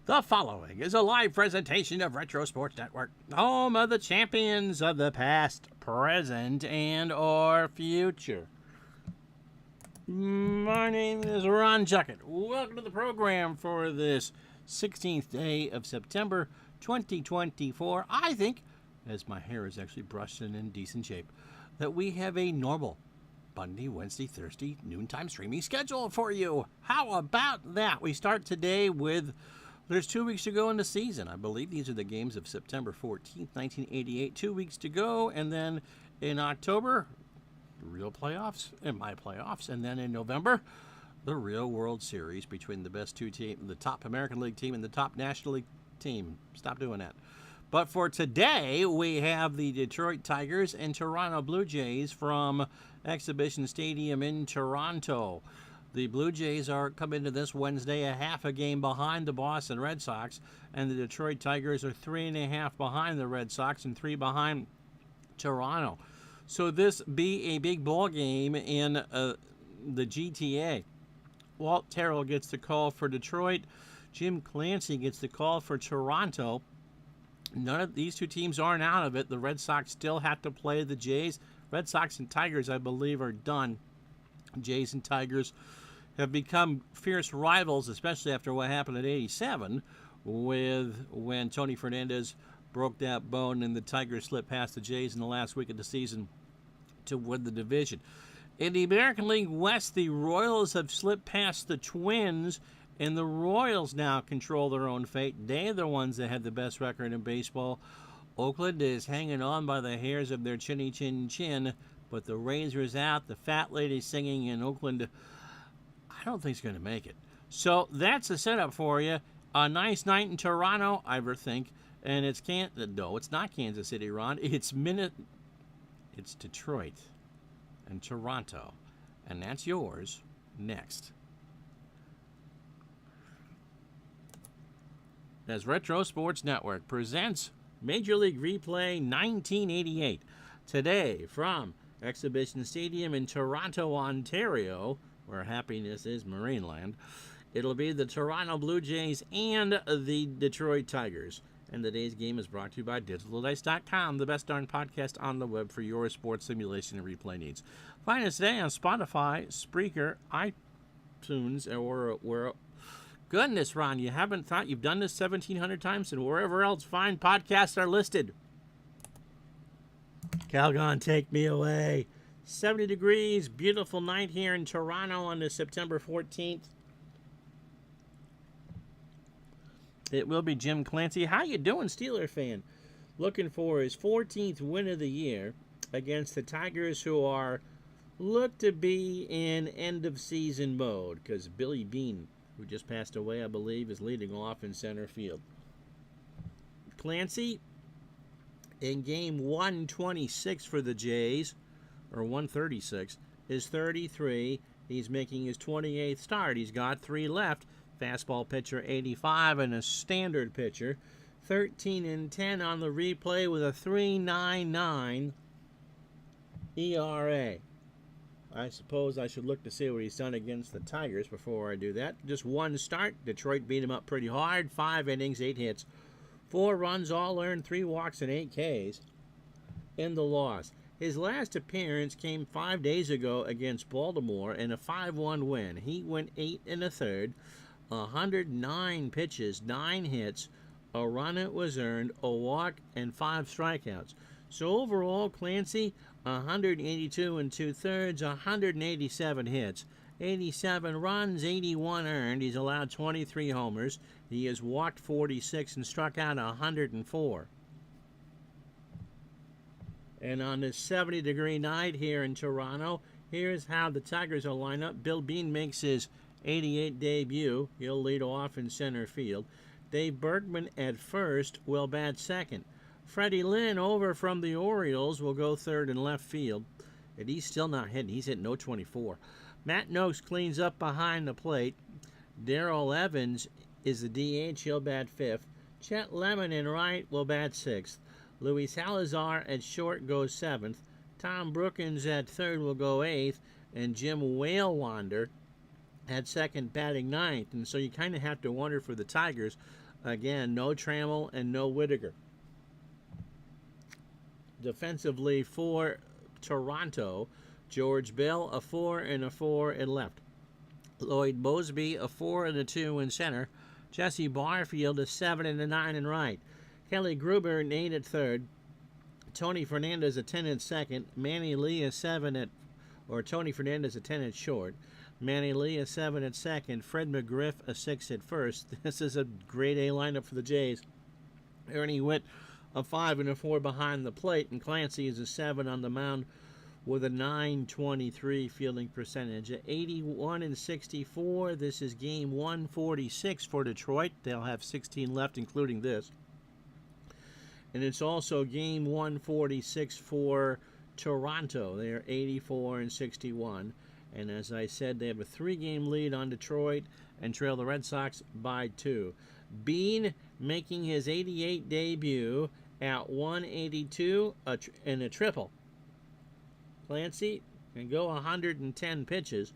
The following is a live presentation of Retro Sports Network, home of the champions of the past, present, and or future. My name is Ron Juckett. Welcome to the program for this 16th day of September 2024. I think, as my hair is actually brushed and in decent shape, that we have a normal Monday, Wednesday, Thursday, noontime streaming schedule for you. How about that? We start today with... There's 2 weeks to go in the season. I believe these are the games of September 14th, 1988. 2 weeks to go, and then in October, the real playoffs and my playoffs, and then in November, the real World Series between the best two teams, the top American League team and the top National League team. Stop doing that. But for today, we have the Detroit Tigers and Toronto Blue Jays from Exhibition Stadium in Toronto. The Blue Jays are coming into this Wednesday a half a game behind the Boston Red Sox, and the Detroit Tigers are 3.5 behind the Red Sox and 3 behind Toronto. So this be a big ball game in the GTA. Walt Terrell gets the call for Detroit. Jim Clancy gets the call for Toronto. None of these two teams aren't out of it. The Red Sox still have to play the Jays. Red Sox and Tigers, I believe, are done. Jays and Tigers have become fierce rivals, especially after what happened at 87 when Tony Fernandez broke that bone and the Tigers slipped past the Jays in the last week of the season to win the division. In the American League West, the Royals have slipped past the Twins, and the Royals now control their own fate. They're the ones that have the best record in baseball. Oakland is hanging on by the hairs of their chinny chin chin, but the Razor's out. The fat lady singing in Oakland, I don't think it's going to make it. So that's the setup for you. A nice night in Toronto, I think. And it's no, it's not Kansas City, Ron. It's Detroit and Toronto. And that's yours next. As Retro Sports Network presents Major League Replay 1988. Today from Exhibition Stadium in Toronto, Ontario, where happiness is Marineland. It'll be the Toronto Blue Jays and the Detroit Tigers. And today's game is brought to you by DigitalDice.com, the best darn podcast on the web for your sports simulation and replay needs. Find us today on Spotify, Spreaker, iTunes, or where... Goodness, Ron, you haven't thought you've done this 1,700 times, and wherever else fine podcasts are listed. Calgon, take me away. 70 degrees, beautiful night here in Toronto on this September 14th. It will be Jim Clancy. How you doing, Steeler fan? Looking for his 14th win of the year against the Tigers, who are look to be in end-of-season mode, because Billy Beane, who just passed away, I believe, is leading off in center field. Clancy, in game 126 for the Jays, or 136, is 33. He's making his 28th start. He's got 3 left. Fastball pitcher 85 and a standard pitcher. 13-10 on the replay with a 3.99 ERA. I suppose I should look to see what he's done against the Tigers before I do that. Just one start. Detroit beat him up pretty hard. 5 innings, 8 hits, 4 runs, all earned, 3 walks, and 8 Ks in the loss. His last appearance came 5 days ago against Baltimore in a 5-1 win. He went 8 1/3, 109 pitches, 9 hits, a run that was earned, a walk, and 5 strikeouts. So overall, Clancy, 182 2/3, 187 hits, 87 runs, 81 earned. He's allowed 23 homers. He has walked 46 and struck out 104. And on this 70-degree night here in Toronto, here's how the Tigers will line up. Bill Beane makes his 88 debut. He'll lead off in center field. Dave Bergman at first will bat second. Freddie Lynn over from the Orioles will go third in left field. And he's still not hitting. He's hitting .024. Matt Noakes cleans up behind the plate. Darrell Evans is the DH. He'll bat fifth. Chet Lemon in right will bat sixth. Luis Salazar at short goes seventh. Tom Brookins at third will go eighth. And Jim Whalewander at second batting ninth. And so you kind of have to wonder for the Tigers, Again, no Trammell and no Whitaker. Defensively for Toronto, George Bell, a 4 and a 4 in left. Lloyd Moseby, a 4 and a 2 in center. Jesse Barfield, a 7 and a 9 in right. Kelly Gruber, an 8 at third. Tony Fernandez, a 10 at second. Manny Lee, a 7 at, or Tony Fernandez, a 10 at short. Manny Lee, a 7 at second. Fred McGriff, a 6 at first. This is a grade A lineup for the Jays. Ernie Witt, a 5 and a 4 behind the plate. And Clancy is a 7 on the mound with a .923 fielding percentage. At 81 and 64, this is game 146 for Detroit. They'll have 16 left, including this. And it's also game 146 for Toronto. They're 84 and 61. And as I said, they have a 3-game lead on Detroit and trail the Red Sox by 2. Bean making his 88 debut at 182 in a triple. Clancy can go 110 pitches,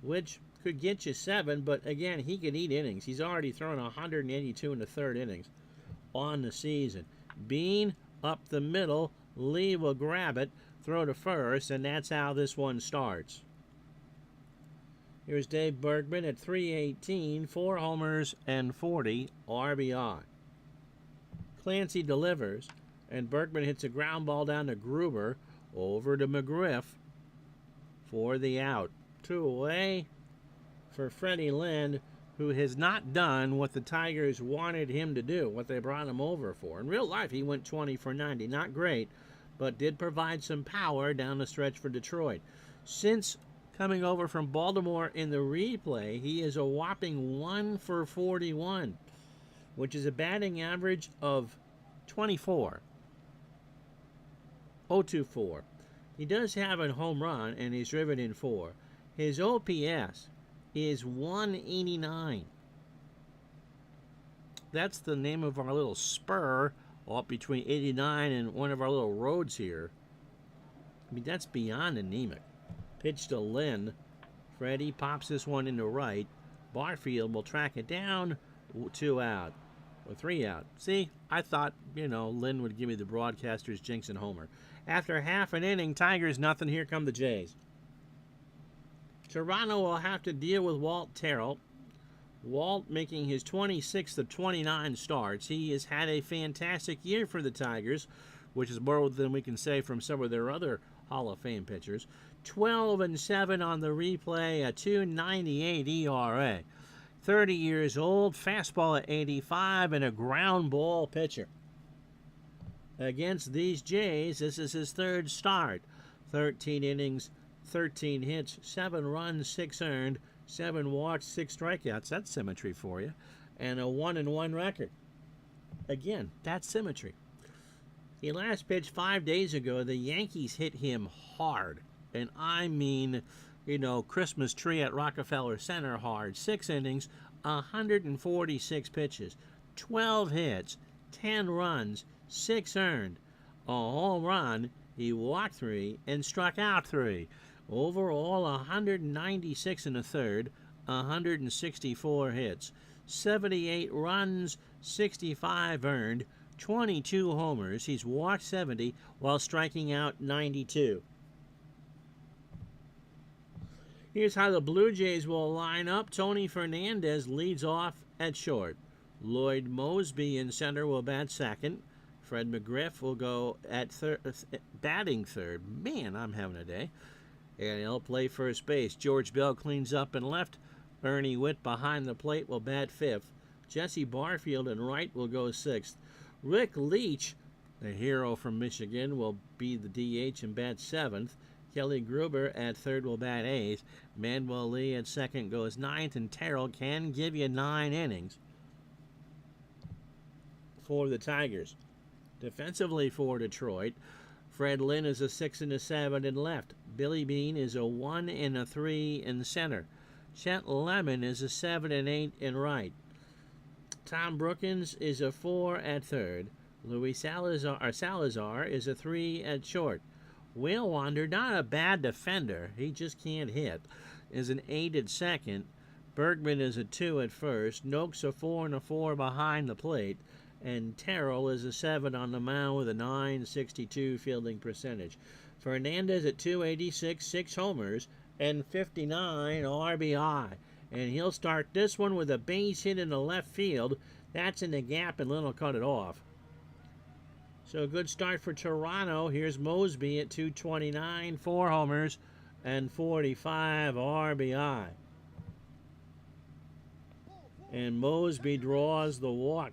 which could get you 7, but again, he could eat innings. He's already thrown 182 in the third innings on the season. Bean up the middle, Lee will grab it, throw to first, and that's how this one starts. Here's Dave Bergman at 318, 4 homers and 40 RBI. Clancy delivers, and Bergman hits a ground ball down to Gruber, over to McGriff for the out. 2 away for Freddie Lynn, who has not done what the Tigers wanted him to do, what they brought him over for. In real life, he went 20 for 90. Not great, but did provide some power down the stretch for Detroit. Since coming over from Baltimore in the replay, he is a whopping 1 for 41, which is a batting average of 24. 024. He does have a home run, and he's driven in 4. His OPS is 189. That's the name of our little spur up between 89 and one of our little roads here. I mean, that's beyond anemic. Pitch to Lynn. Freddie pops this one into right. Barfield will track it down. 2 out. Or 3 out. See, I thought, Lynn would give me the broadcaster's jinx and homer. After half an inning, Tigers nothing. Here come the Jays. Toronto will have to deal with Walt Terrell. Walt making his 26th of 29 starts. He has had a fantastic year for the Tigers, which is more than we can say from some of their other Hall of Fame pitchers. 12 and 7 on the replay, a 2.98 ERA. 30 years old, fastball at 85, and a ground ball pitcher. Against these Jays, this is his 3rd start. 13 innings, 13 hits, 7 runs, 6 earned, 7 walks, 6 strikeouts. That's symmetry for you. And a 1-1 record. Again, that's symmetry. He last pitched 5 days ago. The Yankees hit him hard. And I mean, Christmas tree at Rockefeller Center hard. 6 innings, 146 pitches, 12 hits, 10 runs, 6 earned, a home run. He walked 3 and struck out 3. Overall, 196 in the third, 164 hits, 78 runs, 65 earned, 22 homers. He's walked 70 while striking out 92. Here's how the Blue Jays will line up. Tony Fernandez leads off at short. Lloyd Moseby in center will bat second. Fred McGriff will go at batting third. Man, I'm having a day. And he'll play first base. George Bell cleans up in left. Ernie Witt behind the plate will bat fifth. Jesse Barfield in right will go sixth. Rick Leach, the hero from Michigan, will be the DH and bat seventh. Kelly Gruber at third will bat eighth. Manuel Lee at second goes ninth. And Terrell can give you 9 innings for the Tigers. Defensively for Detroit, Fred Lynn is a 6 and a 7 in left. Billy Beane is a 1 and a 3 in center. Chet Lemon is a 7 and 8 in right. Tom Brookins is a 4 at third. Luis Salazar is a 3 at short. Will Wander, not a bad defender, he just can't hit, is an 8 at second. Bergman is a 2 at first. Noakes a 4 and a 4 behind the plate. And Terrell is a 7 on the mound with a .962 fielding percentage. Fernandez at 286, 6 homers, and 59 RBI. And he'll start this one with a base hit in the left field. That's in the gap, and Lynn will cut it off. So a good start for Toronto. Here's Mosby at 229, 4 homers, and 45 RBI. And Mosby draws the walk.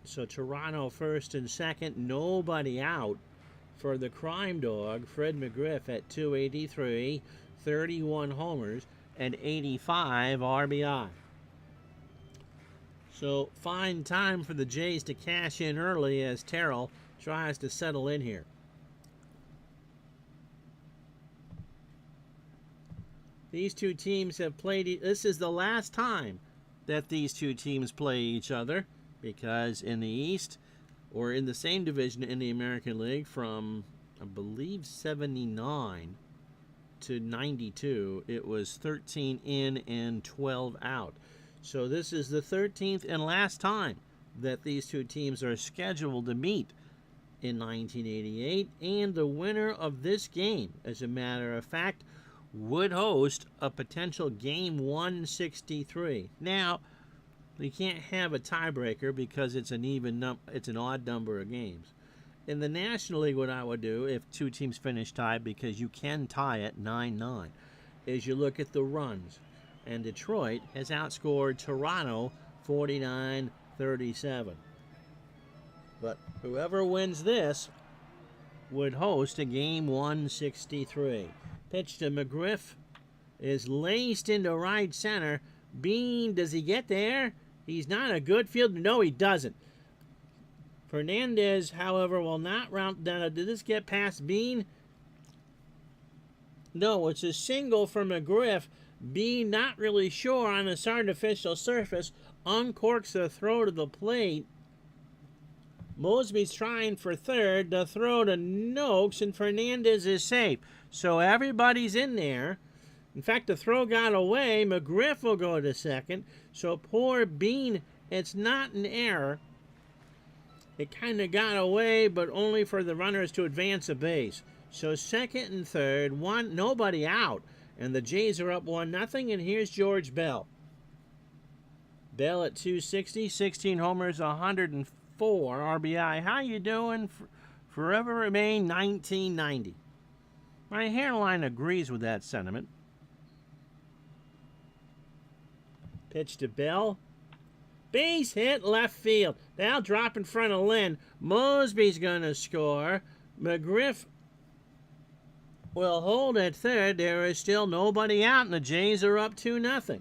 So Toronto first and second, nobody out for the crime dog, Fred McGriff at 283, 31 homers, and 85 RBI. So fine time for the Jays to cash in early as Terrell tries to settle in here. These two teams have played. This is the last time that these two teams play each other, because in the East, or in the same division in the American League from, I believe, 79 to 92, it was 13 in and 12 out. So this is the 13th and last time that these two teams are scheduled to meet in 1988, and the winner of this game, as a matter of fact, would host a potential Game 163. Now, you can't have a tiebreaker because it's an odd number of games. In the National League, what I would do if two teams finish tied, because you can tie at 9-9, is you look at the runs. And Detroit has outscored Toronto 49-37. But whoever wins this would host a Game 163. Pitch to McGriff is laced into right center. Bean, does he get there? He's not a good fielder. No, he doesn't. Fernandez, however, will not round down. Did this get past Bean? No, it's a single for McGriff. Bean, not really sure on this artificial surface, uncorks the throw to the plate. Mosby's trying for third. The throw to Noakes, and Fernandez is safe. So everybody's in there. In fact, the throw got away. McGriff will go to second. So poor Bean, it's not an error. It kind of got away, but only for the runners to advance a base. So second and third, nobody out. And the Jays are up 1-0, and here's George Bell. Bell at 260, 16 homers, 104 RBI. How you doing? Forever remain 1990. My hairline agrees with that sentiment. Pitch to Bell. Base hit left field. They'll drop in front of Lynn. Mosby's going to score. McGriff will hold at third. There is still nobody out, and the Jays are up 2-0.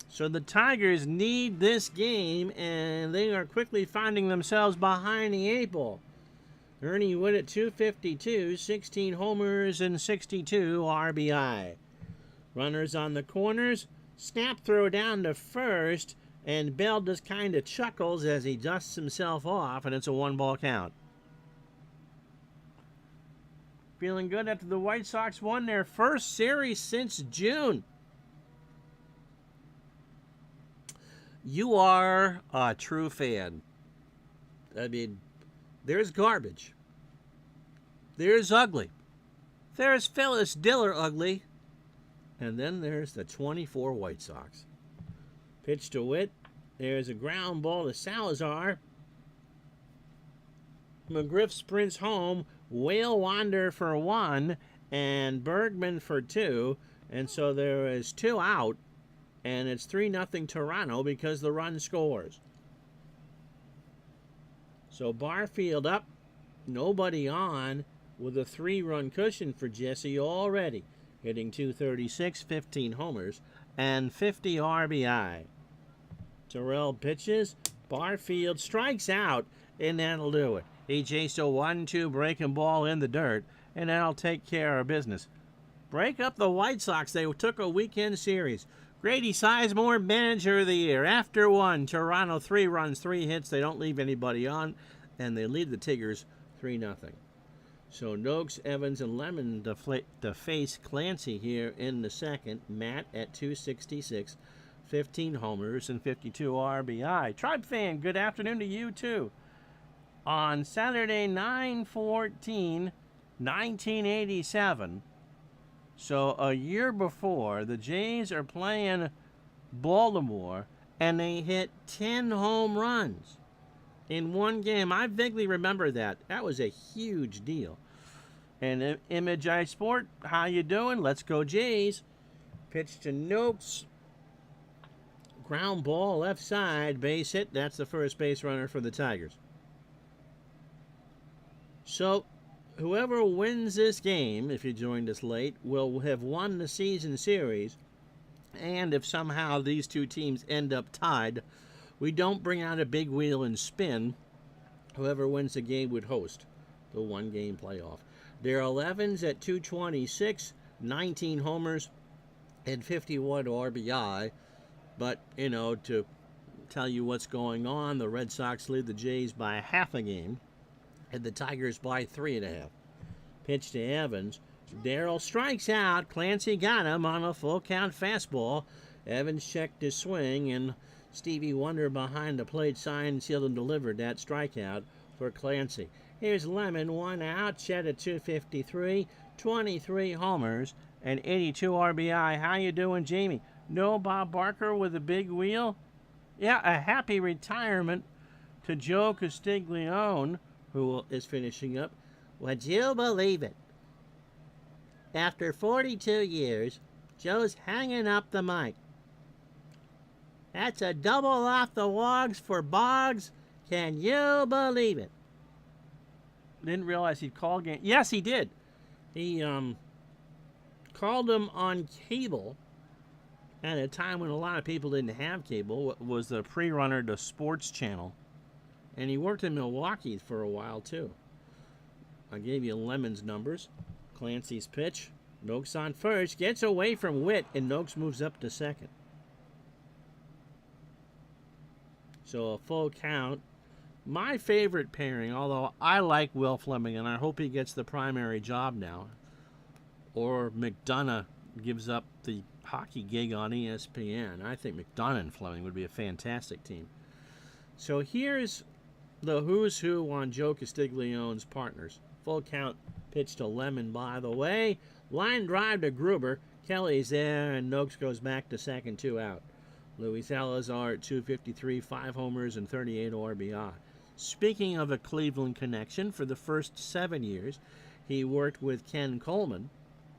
So the Tigers need this game, and they are quickly finding themselves behind the 8 ball. Ernie Wood at 252, 16 homers and 62 RBI. Runners on the corners. Snap throw down to first, and Bell just kind of chuckles as he dusts himself off, and it's a 1-ball count. Feeling good after the White Sox won their first series since June. You are a true fan. I mean, there's garbage. There's ugly. There's Phyllis Diller ugly. And then there's the 24 White Sox. Pitch to Witt. There's a ground ball to Salazar. McGriff sprints home. Whale Wander for 1 and Bergman for 2. And so there is 2 out. And it's 3-0 Toronto because the run scores. So Barfield up. Nobody on with a 3-run cushion for Jesse already. Hitting .236, 15 homers, and 50 RBI. Terrell pitches. Barfield strikes out, and that'll do it. He chased a 1-2 breaking ball in the dirt, and that'll take care of business. Break up the White Sox. They took a weekend series. Grady Sizemore, Manager of the Year. After 1, Toronto 3 runs, 3 hits. They don't leave anybody on, and they lead the Tigers 3-0. So Noakes, Evans, and Lemon to face Clancy here in the second. Matt at 266, 15 homers and 52 RBI. Tribe fan, good afternoon to you too. On Saturday, 9/14/1987, so a year before, the Jays are playing Baltimore, and they hit 10 home runs in one game. I vaguely remember that. That was a huge deal. And Image Eye Sport, how you doing? Let's go Jays. Pitch to Noakes. Ground ball left side, base hit. That's the first base runner for the Tigers. So whoever wins this game, if you joined us late, will have won the season series. And if somehow these two teams end up tied, we don't bring out a big wheel and spin. Whoever wins the game would host the one-game playoff. Their 11s at 226, 19 homers, and 51 RBI. But, to tell you what's going on, the Red Sox lead the Jays by half a game, and the Tigers by 3.5. Pitch to Evans. Darrell strikes out. Clancy got him on a full-count fastball. Evans checked his swing, and Stevie Wonder behind the plate signed, sealed, and delivered that strikeout for Clancy. Here's Lemon, 1 out. Chet at 253, 23 homers, and 82 RBI. How you doing, Jamie? No Bob Barker with a big wheel? Yeah, a happy retirement to Joe Castiglione, who is finishing up. Would you believe it? After 42 years, Joe's hanging up the mic. That's a double off the logs for Boggs. Can you believe it? Didn't realize he'd call game. Yes, he did. He called him on cable at a time when a lot of people didn't have cable. It was the pre-runner to Sports Channel. And he worked in Milwaukee for a while, too. I gave you Lemon's numbers. Clancy's pitch. Noakes on first. Gets away from Witt, and Noakes moves up to second. So a full count. My favorite pairing, although I like Will Fleming, and I hope he gets the primary job now, or McDonough gives up the hockey gig on ESPN. I think McDonough and Fleming would be a fantastic team. So here's the who's who on Joe Castiglione's partners. Full count pitch to Lemon, by the way. Line drive to Gruber. Kelly's there, and Noakes goes back to second, 2 out. Luis Salazar at 253, 5 homers, and 38 RBI. Speaking of a Cleveland connection, for the first 7 years, he worked with Ken Coleman,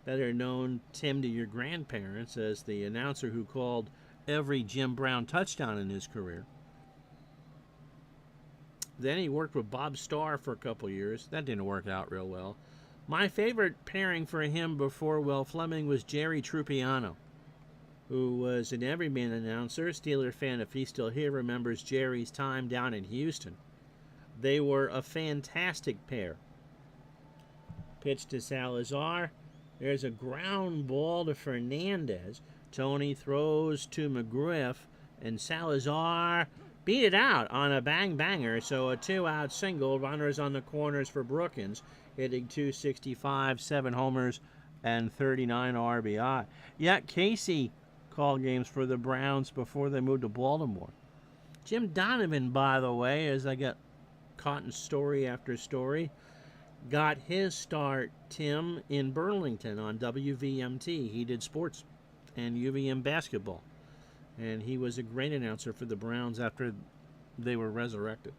better known, Tim, to your grandparents, as the announcer who called every Jim Brown touchdown in his career. Then he worked with Bob Starr for a couple years. That didn't work out real well. My favorite pairing for him before Will Fleming was Jerry Trupiano, who was an everyman announcer. Steeler fan, if he's still here, remembers Jerry's time down in Houston. They were a fantastic pair. Pitch to Salazar. There's a ground ball to Fernandez. Tony throws to McGriff, and Salazar beat it out on a bang-banger, so a 2-out single. Runners on the corners for Brookins, hitting 265, 7 homers, and 39 RBI. Yet Casey called games for the Browns before they moved to Baltimore. Jim Donovan, by the way, as I got caught in story after story, got his start, Tim, in Burlington on WVMT. He did sports and UVM basketball. And he was a great announcer for the Browns after they were resurrected.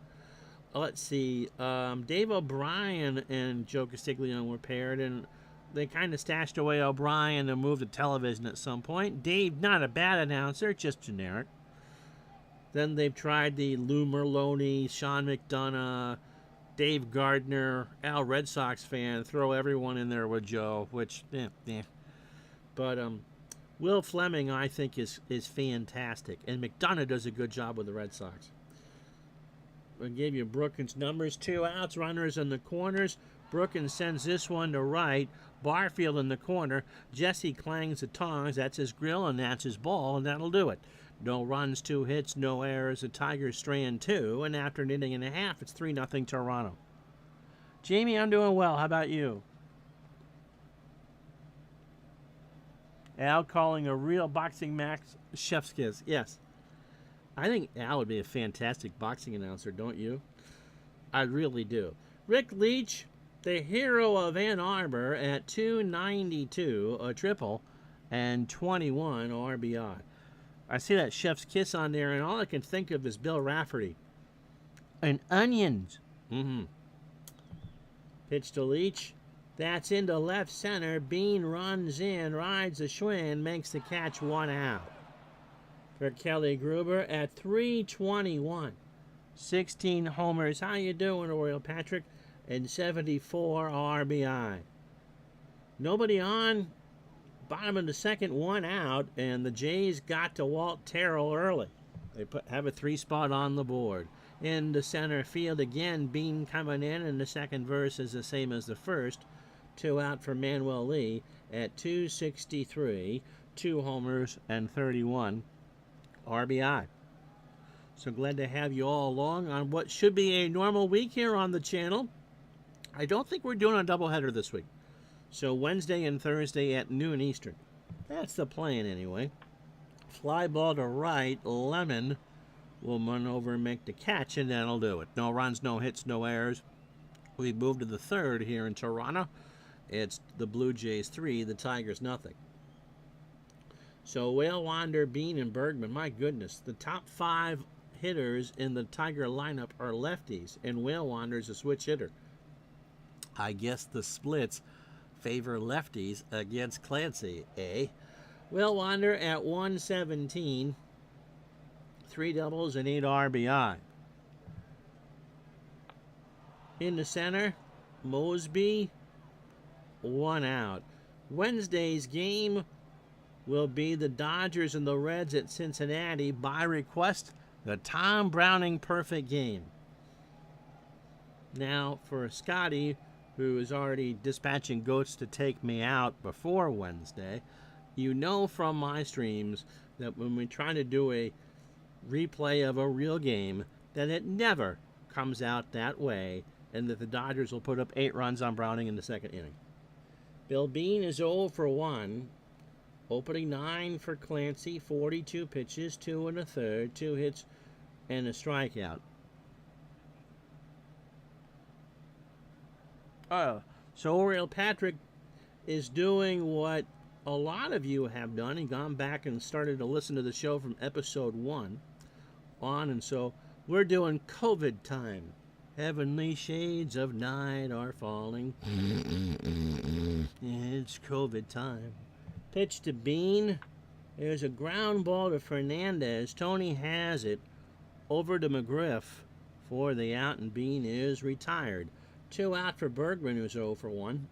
Let's see. Dave O'Brien and Joe Castiglione were paired, and they kind of stashed away O'Brien and moved to television at some point. Dave, not a bad announcer, just generic. Then they've tried the Lou Merlone, Sean McDonough, Dave Gardner, Al Red Sox fan, throw everyone in there with Joe, which, But Will Fleming, I think, is fantastic. And McDonough does a good job with the Red Sox. I gave you Brookins' numbers. 2 outs, runners in the corners. Brookins sends this one to right. Barfield in the corner. Jesse clangs the tongs. That's his grill, and that's his ball, and that'll do it. No runs, 2 hits, no errors. The Tigers strand 2, and after an inning and a half, it's 3-0 Toronto. Jamie, I'm doing well. How about you? Al calling a real boxing match chef's kiss. Yes. I think Al would be a fantastic boxing announcer, don't you? I really do. Rick Leach, the hero of Ann Arbor at 292, a triple, and 21 RBI. I see that chef's kiss on there, and all I can think of is Bill Rafferty. And onions. Pitch to Leach. That's into left center. Bean runs in, rides the Schwinn, makes the catch, 1 out. For Kelly Gruber at 321. 16 homers. How you doing, Oriole Patrick? And 74 RBI. Nobody on. Bottom of the second, 1 out, and the Jays got to Walt Terrell early. They have a 3 spot on the board. In the center field again, Bean coming in, and the second verse is the same as the first. 2 out for Manuel Lee at 263, 2 homers and 31 RBI. So glad to have you all along on what should be a normal week here on the channel. I don't think we're doing a doubleheader this week. So Wednesday and Thursday at noon Eastern. That's the plan anyway. Fly ball to right, Lemon will run over and make the catch, and that'll do it. No runs, no hits, no errors. We move to the third here in Toronto. It's the Blue Jays 3, the Tigers nothing. So Whale, Wander, Bean, and Bergman, my goodness, the top 5 hitters in the Tiger lineup are lefties, and Whale Wander's a switch hitter. I guess the splits favor lefties against Clancy, eh? Whale Wander at 117, 3 doubles and 8 RBI. In the center, Mosby, 1 out. Wednesday's game will be the Dodgers and the Reds at Cincinnati. By request, the Tom Browning perfect game. Now, for Scotty, who is already dispatching goats to take me out before Wednesday, you know from my streams that when we try to do a replay of a real game, that it never comes out that way, and that the Dodgers will put up 8 runs on Browning in the second inning. Bill Bean is 0 for 1. Opening 9 for Clancy, 42 pitches, 2 1/3, 2 hits, and a strikeout. So Oriole Patrick is doing what a lot of you have done and gone back and started to listen to the show from episode 1 on, and so we're doing COVID time. Heavenly shades of night are falling. It's COVID time. Pitch to Bean. There's a ground ball to Fernandez. Tony has it over to McGriff for the out, and Bean is retired. 2 out for Bergman, who's 0 for 1.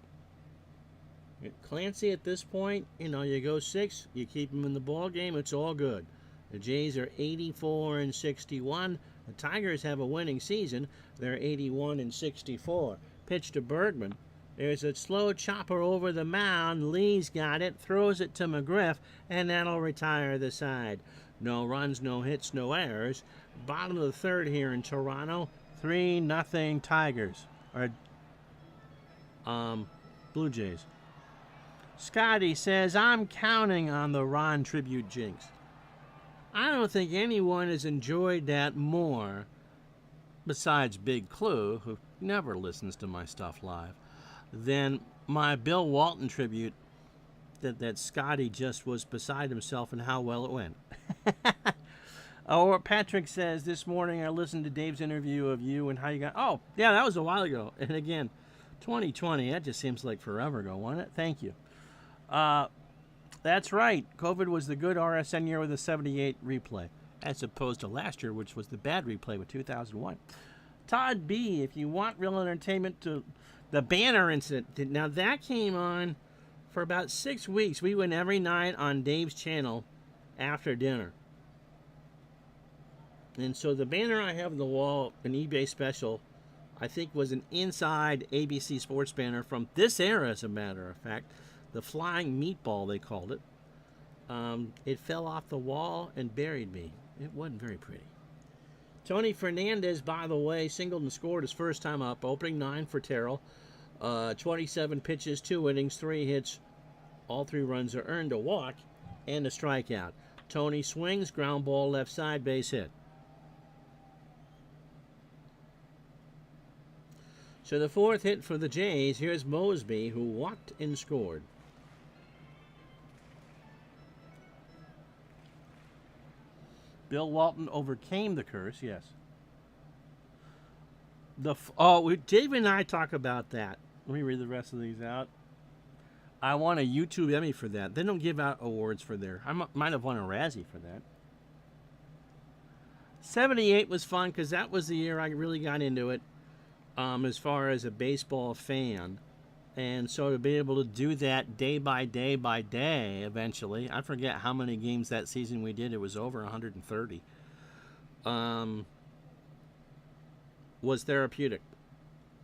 Clancy at this point, you go 6, you keep him in the ball game, it's all good. The Jays are 84 and 61. The Tigers have a winning season. They're 81 and 64. Pitch to Bergman. There's a slow chopper over the mound. Lee's got it, throws it to McGriff, and that'll retire the side. No runs, no hits, no errors. Bottom of the third here in Toronto. 3-0 Tigers. Or Blue Jays. Scotty says, I'm counting on the Ron tribute jinx. I don't think anyone has enjoyed that more, besides Big Clue, who never listens to my stuff live, than my Bill Walton tribute that Scotty just was beside himself and how well it went. Or Patrick says, this morning I listened to Dave's interview of you and how you got... Oh, yeah, that was a while ago. And again, 2020, that just seems like forever ago, wasn't it? Thank you. That's right. COVID was the good RSN year with a 78 replay, as opposed to last year, which was the bad replay with 2001. Todd B., if you want real entertainment, to the Banner incident. Now, that came on for about 6 weeks. We went every night on Dave's channel after dinner. And so the banner I have on the wall, an eBay special, I think was an inside ABC Sports banner from this era, as a matter of fact. The flying meatball, they called it. It fell off the wall and buried me. It wasn't very pretty. Tony Fernandez, by the way, singled and scored his first time up. Opening 9 for Terrell. 27 pitches, 2 innings, 3 hits. All 3 runs are earned, a walk and a strikeout. Tony swings, ground ball left side, base hit. So the 4th hit for the Jays. Here's Mosby, who walked and scored. Bill Walton overcame the curse, yes. Dave and I talk about that. Let me read the rest of these out. I won a YouTube Emmy for that. They don't give out awards for there. I might have won a Razzie for that. 78 was fun because that was the year I really got into it as far as a baseball fan. And so to be able to do that day by day by day eventually, I forget how many games that season we did. It was over 130. Was therapeutic.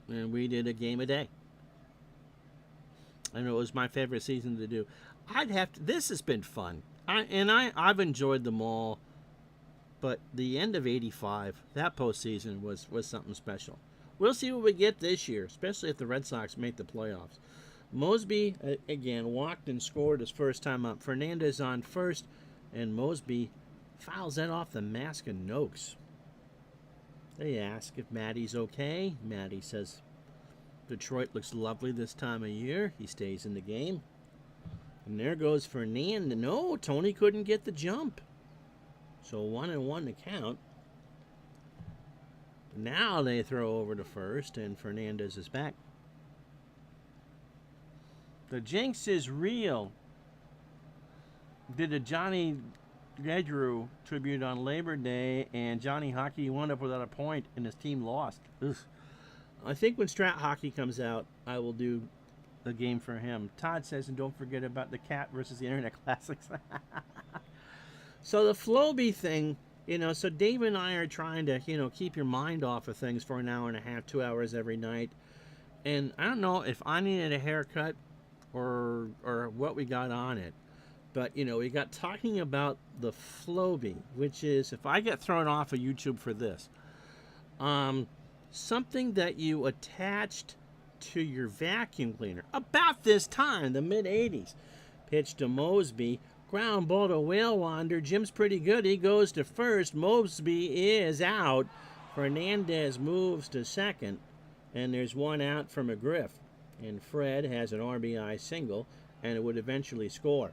And we did a game a day. And it was my favorite season to do. This has been fun. I've enjoyed them all. But the end of 85, that postseason was something special. We'll see what we get this year, especially if the Red Sox make the playoffs. Mosby, again, walked and scored his first time up. Fernandez on first, and Mosby fouls that off the mask of Noakes. They ask if Matty's okay. Matty says Detroit looks lovely this time of year. He stays in the game. And there goes Fernandez. No, Tony couldn't get the jump. So 1-1 to count. Now they throw over to first, and Fernandez is back. The jinx is real. Did a Johnny Gaudreau tribute on Labor Day, and Johnny Hockey wound up without a point, and his team lost. Ugh. I think when Strat Hockey comes out, I will do a game for him. Todd says, and don't forget about the Cat versus the Internet Classics. So the Floby thing, so Dave and I are trying to, keep your mind off of things for an hour and a half, 2 hours every night. And I don't know if I needed a haircut or what we got on it. But, we got talking about the Floby, which is, if I get thrown off of YouTube for this, something that you attached to your vacuum cleaner. About this time, the mid-'80s. Pitch to Mosby. Ground ball to Whale Wander. Jim's pretty good. He goes to first. Mosby is out. Fernandez moves to second. And there's one out for McGriff. And Fred has an RBI single, and it would eventually score.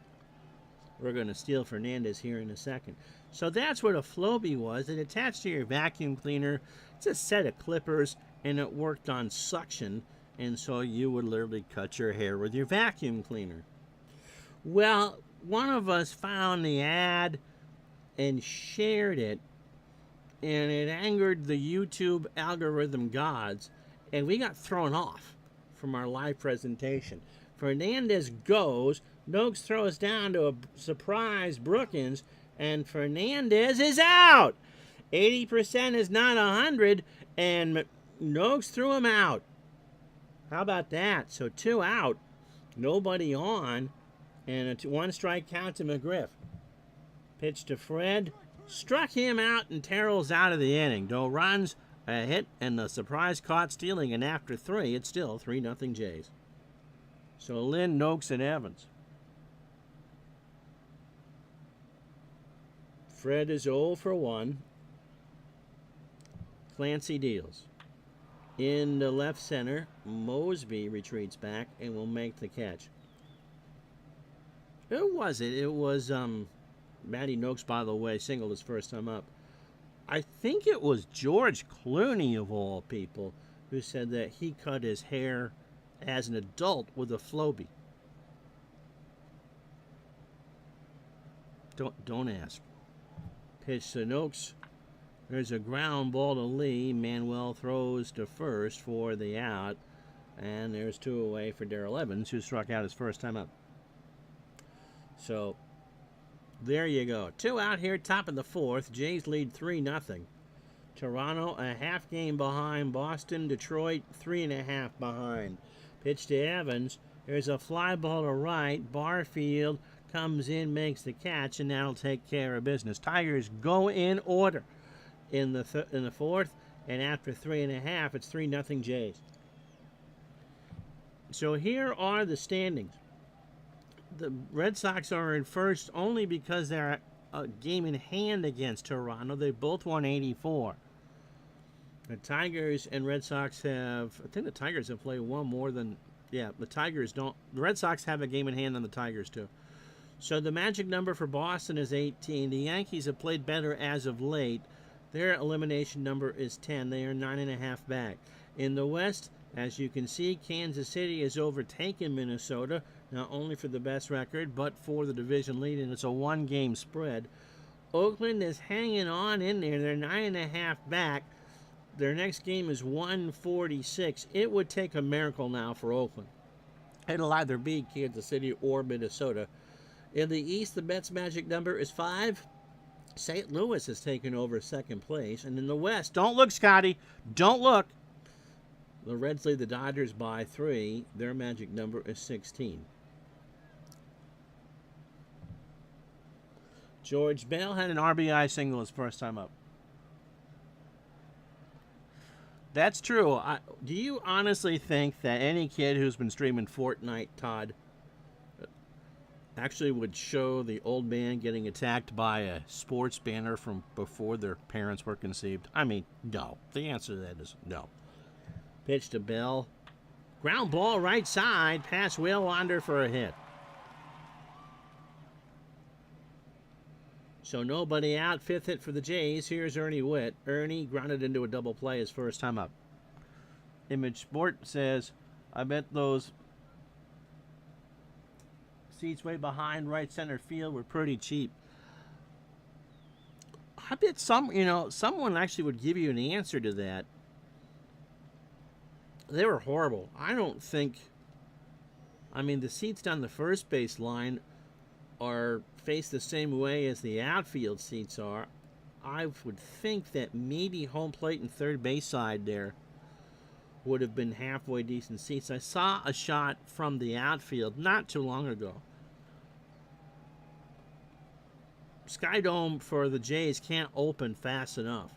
We're going to steal Fernandez here in a second. So that's what a Floby was. It attached to your vacuum cleaner. It's a set of clippers, and it worked on suction. And so you would literally cut your hair with your vacuum cleaner. Well, one of us found the ad and shared it, and it angered the YouTube algorithm gods, and we got thrown off from our live presentation. Fernandez goes, Noakes throws down to a surprise Brookins, and Fernandez is out. 80% is not 100, and Noakes threw him out. How about that? So 2 out, nobody on, and a 1 strike count to McGriff. Pitch to Fred. Struck him out, and Terrell's out of the inning. No runs, a hit, and the surprise caught stealing. And after 3, it's still 3-0 Jays. So Lynn, Noakes, and Evans. Fred is 0 for 1. Clancy deals. In the left center, Mosby retreats back and will make the catch. Who was it? It was Matty Noakes, by the way, singled his first time up. I think it was George Clooney, of all people, who said that he cut his hair as an adult with a Floby. Don't ask. Pitch to Noakes. There's a ground ball to Lee. Manuel throws to first for the out. And there's 2 away for Darrell Evans, who struck out his first time up. So, there you go. 2 out here, top of the 4th. Jays lead 3-0. Toronto a half game behind. Boston, Detroit 3.5 behind. Pitch to Evans. There's a fly ball to right. Barfield comes in, makes the catch, and that'll take care of business. Tigers go in order. in the fourth, and after 3.5, it's 3-0 Jays. So here are the standings. The Red Sox are in first only because they're a game in hand against Toronto. They both won 84. The Tigers and Red Sox have, I think the Tigers have played one more than, the Tigers don't. The Red Sox have a game in hand on the Tigers too. So the magic number for Boston is 18. The Yankees have played better as of late. Their elimination number is 10. They are 9.5 back. In the West, as you can see, Kansas City has overtaken Minnesota, not only for the best record, but for the division lead, and it's a one-game spread. Oakland is hanging on in there. They're 9.5 back. Their next game is 146. It would take a miracle now for Oakland. It'll either be Kansas City or Minnesota. In the East, the Mets' magic number is 5. St. Louis has taken over second place. And in the West, don't look, Scotty. Don't look. The Reds lead the Dodgers by 3. Their magic number is 16. George Bell had an RBI single his first time up. That's true. Do you honestly think that any kid who's been streaming Fortnite, Todd, actually would show the old man getting attacked by a sports banner from before their parents were conceived? I mean, no. The answer to that is no. Pitch to Bell. Ground ball right side. Pass will wander for a hit. So nobody out. Fifth hit for the Jays. Here's Ernie Witt. Ernie grounded into a double play his first time up. Image Sport says, I bet those seats way behind right center field were pretty cheap. I bet someone actually would give you an answer to that. They were horrible. I don't think, the seats down the first base line are faced the same way as the outfield seats are. I would think that maybe home plate and third base side there would have been halfway decent seats. I saw a shot from the outfield not too long ago. Sky Dome for the Jays can't open fast enough.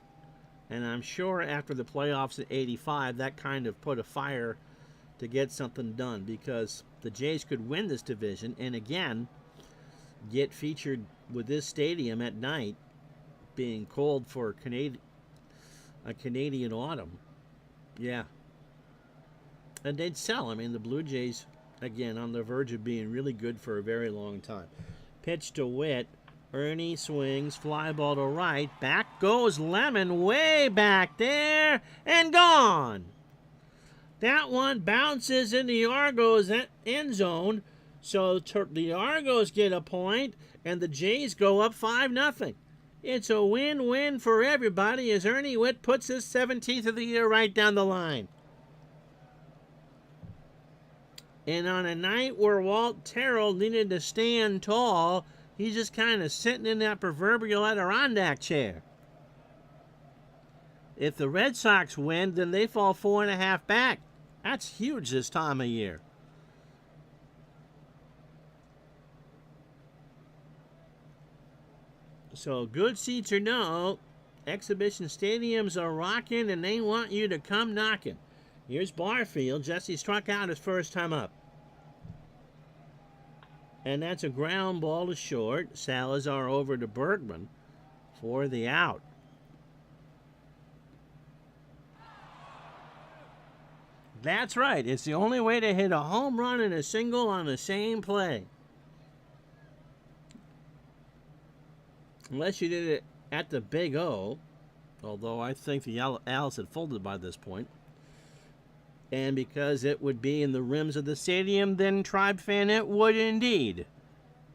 And I'm sure after the playoffs in 85, that kind of put a fire to get something done, because the Jays could win this division and again get featured with this stadium at night being cold for a Canadian autumn. Yeah. And they'd sell. The Blue Jays, again, on the verge of being really good for a very long time. Pitch to Witt. Ernie swings, fly ball to right. Back goes Lemon, way back there, and gone. That one bounces in the Argos end zone, so the Argos get a point, and the Jays go up 5-0. It's a win-win for everybody as Ernie Witt puts his 17th of the year right down the line. And on a night where Walt Terrell needed to stand tall, he's just kind of sitting in that proverbial Adirondack chair. If the Red Sox win, then they fall 4.5 back. That's huge this time of year. So good seats or no, exhibition stadiums are rocking and they want you to come knocking. Here's Barfield. Jesse struck out his first time up. And that's a ground ball to short. Salazar over to Bergman for the out. That's right. It's the only way to hit a home run and a single on the same play. Unless you did it at the Big O, although I think the Owls had folded by this point. And because it would be in the rims of the stadium, then Tribe fan, it would indeed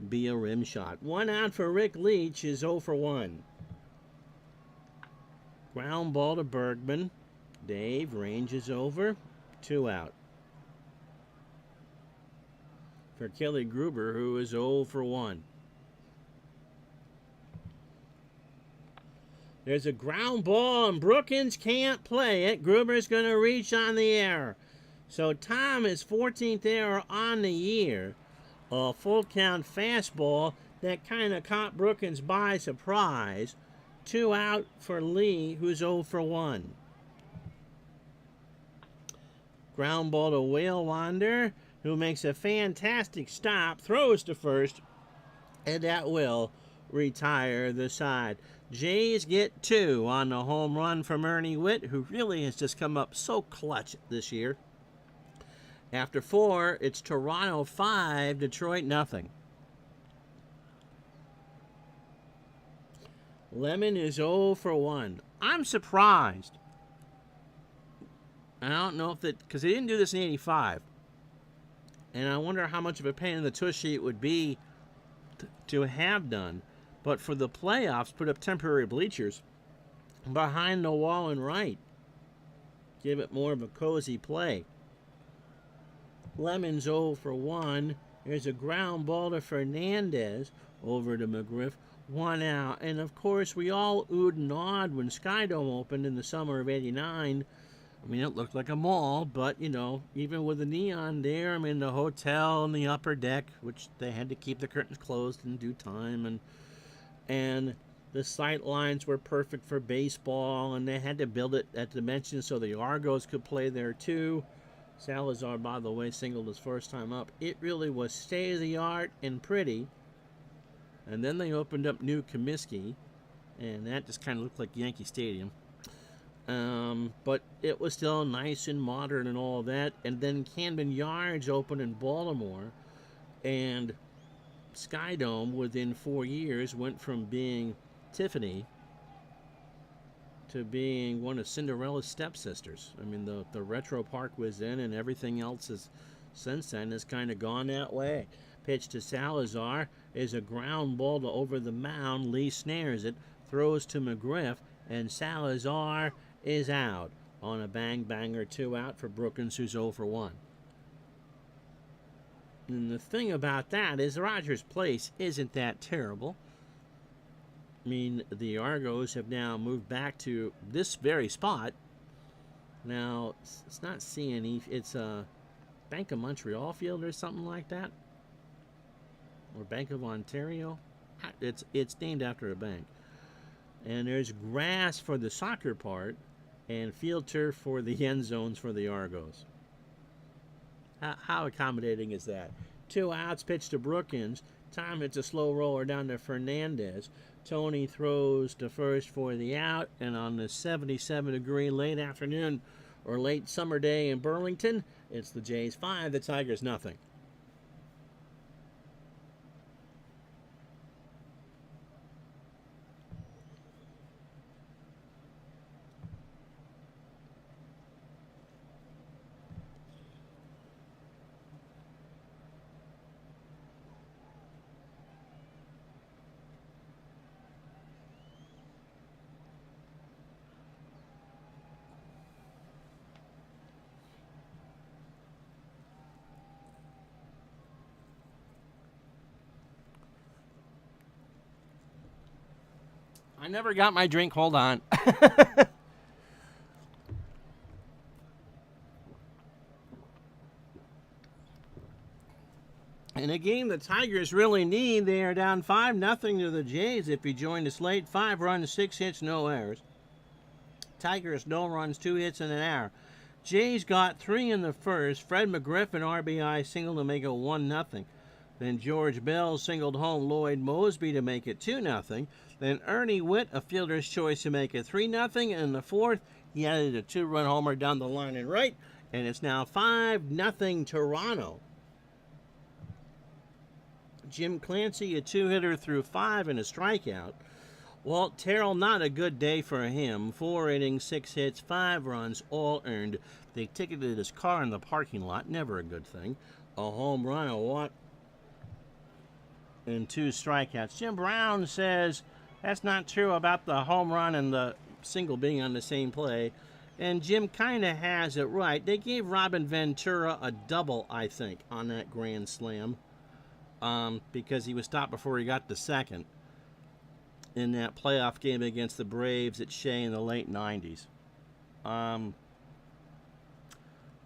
be a rim shot. One out for Rick Leach is 0 for 1. Ground ball to Bergman. Dave ranges over. 2 out. For Kelly Gruber, who is 0 for 1. There's a ground ball, and Brookins can't play it. Gruber's going to reach on the error. So Tom is 14th error on the year. A full count fastball that kind of caught Brookins by surprise. 2 out for Lee, who's 0 for 1. Ground ball to Whalewander, who makes a fantastic stop, throws to first, and that will retire the side. Jays get 2 on the home run from Ernie Witt, who really has just come up so clutch this year. After 4, it's Toronto 5, Detroit nothing. Lemon is 0 for 1. I'm surprised. I don't know if because they didn't do this in 85. And I wonder how much of a pain in the tushy it would be to have done. But for the playoffs, put up temporary bleachers behind the wall and right. Give it more of a cozy play. Lemon's 0 for 1. There's a ground ball to Fernandez over to McGriff. 1 out. And, of course, we all oohed and awed when Skydome opened in the summer of 89. I mean, it looked like a mall, but, you know, even with the neon there, I mean, the hotel and the upper deck, which they had to keep the curtains closed in due time, and the sight lines were perfect for baseball, and they had to build it at dimensions so the Argos could play there, too. Salazar, by the way, singled his first time up. It really was state-of-the-art and pretty. And then they opened up New Comiskey, and that just kind of looked like Yankee Stadium. But it was still nice and modern and all that. And then Camden Yards opened in Baltimore, and Skydome, within 4 years, went from being Tiffany to being one of Cinderella's stepsisters. I mean, the retro park was in, and everything else has since then has kind of gone that way. Pitch to Salazar is a ground ball to over the mound. Lee snares it, throws to McGriff, and Salazar is out on a bang-banger. 2 out for Brookins, who's 0 for 1. And the thing about that is Rogers Place isn't that terrible. I mean, the Argos have now moved back to this very spot. Now, it's not CNE, it's a Bank of Montreal field or something like that. Or Bank of Ontario. It's named after a bank. And there's grass for the soccer part and field turf for the end zones for the Argos. How accommodating is that? 2 outs, pitch to Brookins. Time it's a slow roller down to Fernandez. Tony throws to first for the out, and on the 77-degree late afternoon or late summer day in Burlington, it's the Jays 5, the Tigers nothing. I never got my drink. Hold on. In a game the Tigers really need, they are down 5-0 to the Jays. If you joined us late, 5 runs, 6 hits, no errors. Tigers, no runs, 2 hits, and an error. Jays got 3 in the first. Fred McGriff, an RBI single to make it 1-0. Then George Bell singled home Lloyd Mosby to make it 2-0. Then Ernie Witt, a fielder's choice, to make it 3-0. And in the fourth, he added a 2-run homer down the line and right. And it's now 5-0 Toronto. Jim Clancy, a 2-hitter through 5 and a strikeout. Walt Terrell, not a good day for him. 4 innings, 6 hits, 5 runs, all earned. They ticketed his car in the parking lot, never a good thing. A home run, a walk, and 2 strikeouts. Jim Brown says that's not true about the home run and the single being on the same play. And Jim kind of has it right. They gave Robin Ventura a double, I think, on that grand slam. Because he was stopped before he got the second in that playoff game against the Braves at Shea in the late 90s.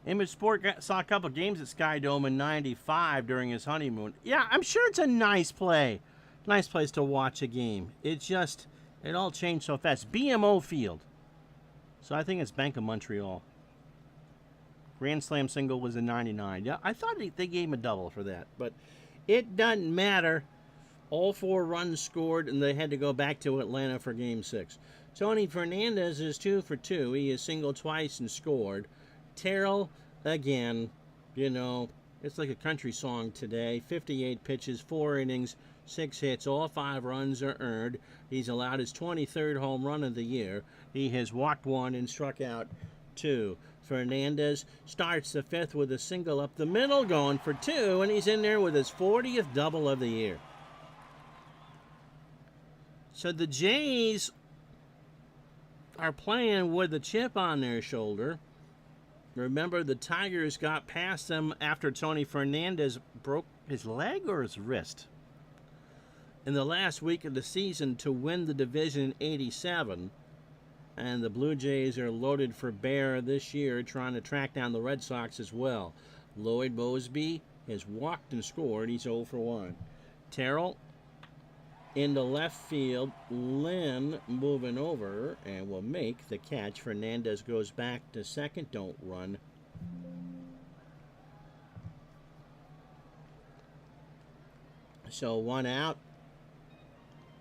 Image Sport saw a couple games at Skydome in 95 during his honeymoon. Yeah, I'm sure it's a nice play. Nice place to watch a game. It just It all changed so fast. BMO Field. So I think it's Bank of Montreal. Grand Slam single was in 99. Yeah, I thought they gave him a double for that. But it doesn't matter. All 4 runs scored, and they had to go back to Atlanta for Game 6. Tony Fernandez is 2 for 2. He has singled twice and scored. Terrell, again, it's like a country song today. 58 pitches, 4 innings, 6 hits. All 5 runs are earned. He's allowed his 23rd home run of the year. He has walked 1 and struck out 2. Fernandez starts the 5th with a single up the middle, going for 2, and he's in there with his 40th double of the year. So the Jays are playing with a chip on their shoulder. Remember, the Tigers got past them after Tony Fernandez broke his leg or his wrist in the last week of the season to win the division in 87. And the Blue Jays are loaded for bear this year, trying to track down the Red Sox as well. Lloyd Moseby has walked and scored. He's 0 for 1. Terrell into left field. Lynn moving over and will make the catch. Fernandez goes back to second. Don't run. So 1 out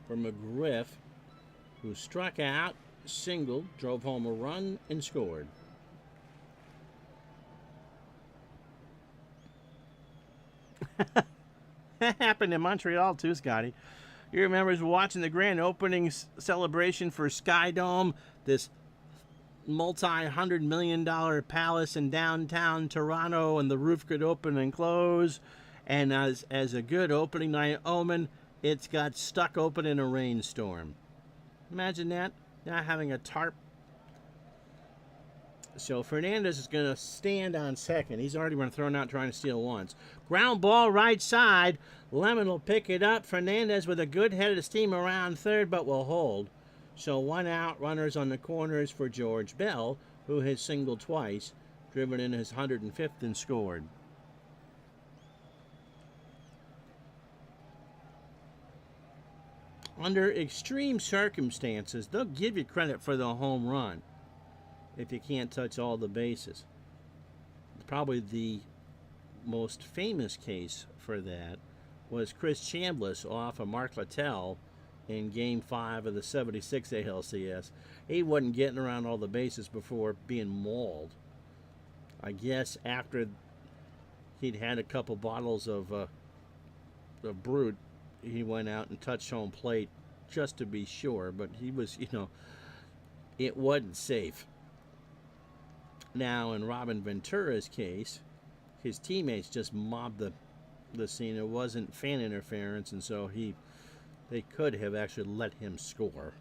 for McGriff, who struck out, singled, drove home a run, and scored. That happened in Montreal too, Scotty. You remember watching the grand opening celebration for Sky Dome, this multi-$100 million palace in downtown Toronto, and the roof could open and close. And as a good opening night omen, it's got stuck open in a rainstorm. Imagine that, not having a tarp. So Fernandez is going to stand on second. He's already been thrown out trying to steal once. Ground ball right side. Lemon will pick it up. Fernandez with a good head of steam around third, but will hold. So 1 out, runners on the corners for George Bell, who has singled twice, driven in his 105th and scored. Under extreme circumstances, they'll give you credit for the home run if you can't touch all the bases. Probably the most famous case for that was Chris Chambliss off of Mark Littell in Game 5 of the 76 ALCS. He wasn't getting around all the bases before being mauled. I guess after he'd had a couple bottles of Brut, he went out and touched home plate just to be sure, but he was, it wasn't safe. Now, in Robin Ventura's case, his teammates just mobbed the scene. It wasn't fan interference, and so they could have actually let him score.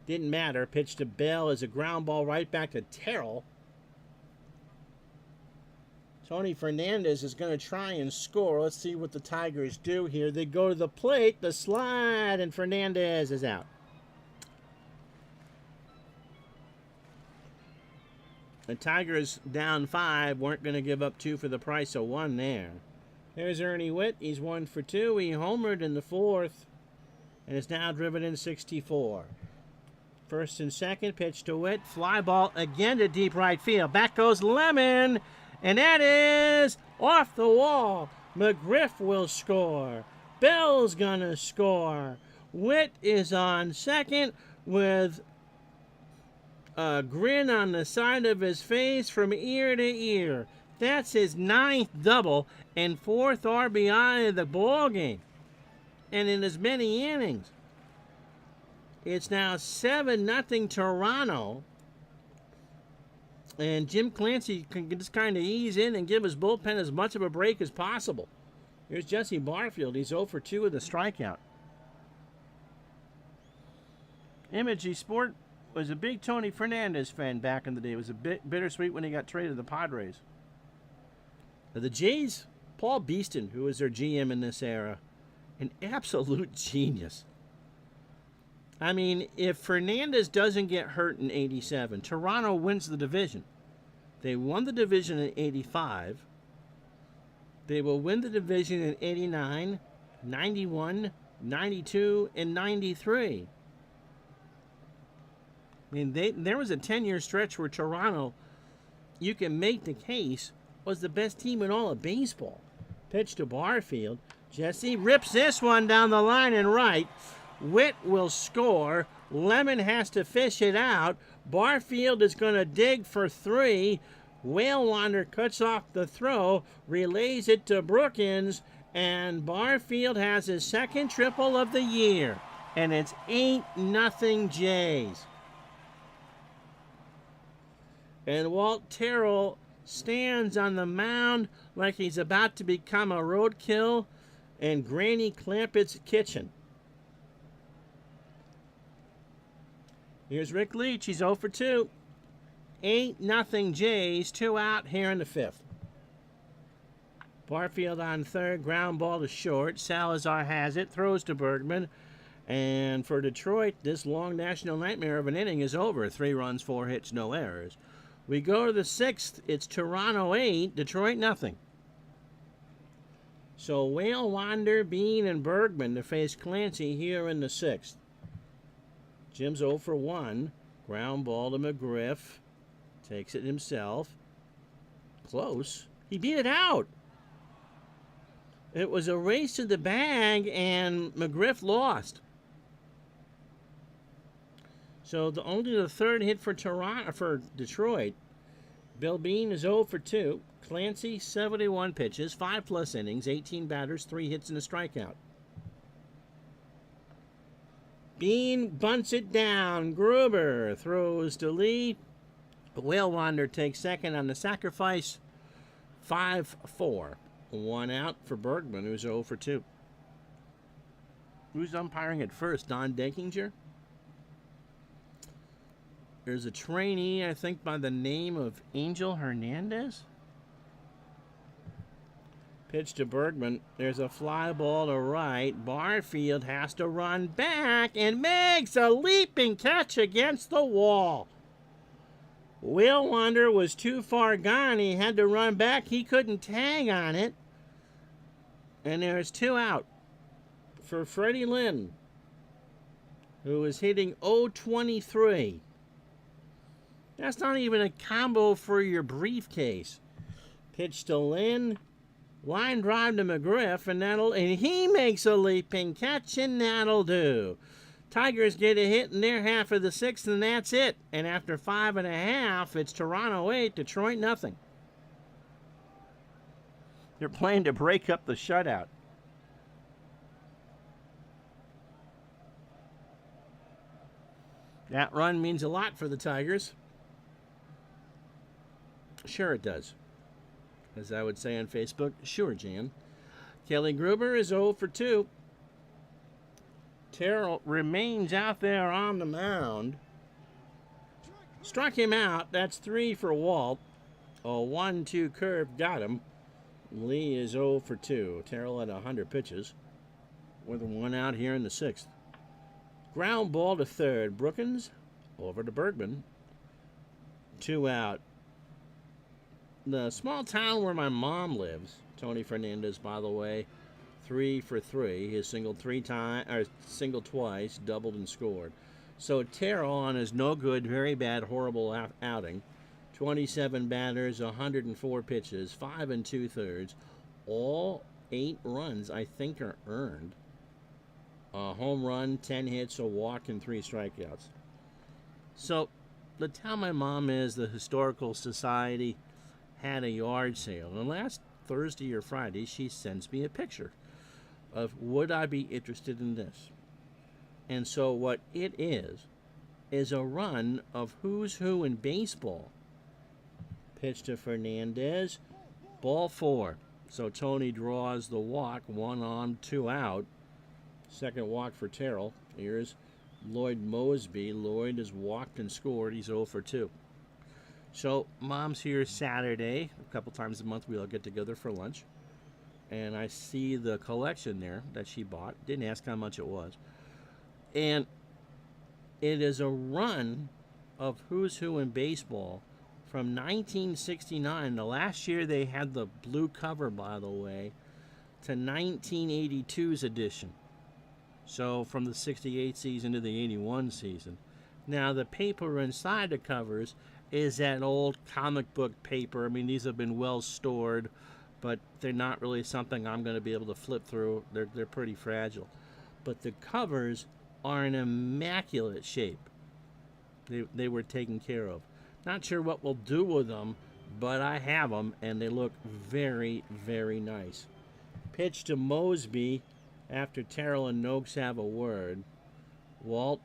Didn't matter. Pitch to Bell is a ground ball right back to Terrell. Tony Fernandez is going to try and score. Let's see what the Tigers do here. They go to the plate, the slide, and Fernandez is out. The Tigers down 5, weren't going to give up 2 for the price of 1 there. There's Ernie Witt. He's 1 for 2. He homered in the 4th and is now driven in 64. First and second, pitch to Witt. Fly ball again to deep right field. Back goes Lemon, and that is off the wall. McGriff will score. Bell's going to score. Witt is on second with a grin on the side of his face from ear to ear. That's his 9th double and 4th RBI of the ball game, and in as many innings. It's now 7-0 Toronto, and Jim Clancy can just kind of ease in and give his bullpen as much of a break as possible. Here's Jesse Barfield. He's 0 for 2 with a strikeout. Image Sport was a big Tony Fernandez fan back in the day. It was a bit bittersweet when he got traded to the Padres. The Jays, Paul Beeston, who was their GM in this era, an absolute genius. I mean, if Fernandez doesn't get hurt in 87, Toronto wins the division. They won the division in 85. They will win the division in 89, 91, 92, and 93. I mean, there was a 10-year stretch where Toronto, you can make the case, was the best team in all of baseball. Pitch to Barfield. Jesse rips this one down the line and right. Witt will score. Lemon has to fish it out. Barfield is going to dig for 3. Whale Wander cuts off the throw, relays it to Brookins, and Barfield has his second triple of the year. And it's 8-0 Jays. And Walt Terrell stands on the mound like he's about to become a roadkill in Granny Clampett's kitchen. Here's Rick Leach. He's 0 for 2. 8-0 Jays. 2 out here in the 5th. Barfield on third. Ground ball to short. Salazar has it. Throws to Bergman. And for Detroit, this long national nightmare of an inning is over. 3 runs, 4 hits, no errors. We go to the 6th. It's Toronto 8, Detroit nothing. So Whale, Wander, Bean, and Bergman to face Clancy here in the 6th. Jim's 0 for 1. Ground ball to McGriff. Takes it himself. Close. He beat it out. It was a race to the bag, and McGriff lost. So only the 3rd hit for Detroit. Bill Bean is 0 for 2. Clancy, 71 pitches, 5+ innings, 18 batters, 3 hits and a strikeout. Bean bunts it down. Gruber throws to Lee. Whale Wander takes second on the sacrifice. 5-4. 1 out for Bergman, who's 0 for 2. Who's umpiring at first? Don Denkinger? There's a trainee, I think, by the name of Angel Hernandez. Pitch to Bergman. There's a fly ball to right. Barfield has to run back and makes a leaping catch against the wall. Whale Wander was too far gone. He had to run back. He couldn't tag on it. And there's 2 out for Freddie Lynn, who is hitting .023. That's not even a combo for your briefcase. Pitch to Lynn. Line drive to McGriff, and he makes a leaping catch, and that'll do. Tigers get a hit in their half of the 6th, and that's it. And after 5.5, it's Toronto 8, Detroit nothing. They're playing to break up the shutout. That run means a lot for the Tigers. Sure it does. As I would say on Facebook, sure, Jan. Kelly Gruber is 0 for 2. Terrell remains out there on the mound. Struck him out. That's 3 for Walt. A 1-2 curve got him. Lee is 0 for 2. Terrell had 100 pitches with 1 out here in the 6th. Ground ball to third. Brookins over to Bergman. 2 out. The small town where my mom lives, Tony Fernandez, by the way, 3 for 3. He has singled twice, doubled and scored. So Terrell on his no good, very bad, horrible outing. 27 batters, 104 pitches, 5 2/3. All 8 runs, I think, are earned. A home run, 10 hits, a walk, and 3 strikeouts. So the town my mom is, the Historical Society, had a yard sale. And last Thursday or Friday, she sends me a picture of, would I be interested in this? And so what it is a run of who's who in baseball. Pitch to Fernandez. Ball 4. So Tony draws the walk. 1 on, 2 out. Second walk for Terrell. Here's Lloyd Mosby. Lloyd has walked and scored. He's 0 for 2. So Mom's here Saturday. A couple times a month we all get together for lunch. And I see the collection there that she bought. Didn't ask how much it was. And it is a run of who's who in baseball from 1969. The last year they had the blue cover, by the way, to 1982's edition. So from the 68 season to the 81 season. Now, the paper inside the covers is that old comic book paper. I mean, these have been well stored, but they're not really something I'm going to be able to flip through. They're pretty fragile. But the covers are in immaculate shape. They were taken care of. Not sure what we'll do with them, but I have them, and they look very, very nice. Pitch to Mosby after Terrell and Noakes have a word. Walt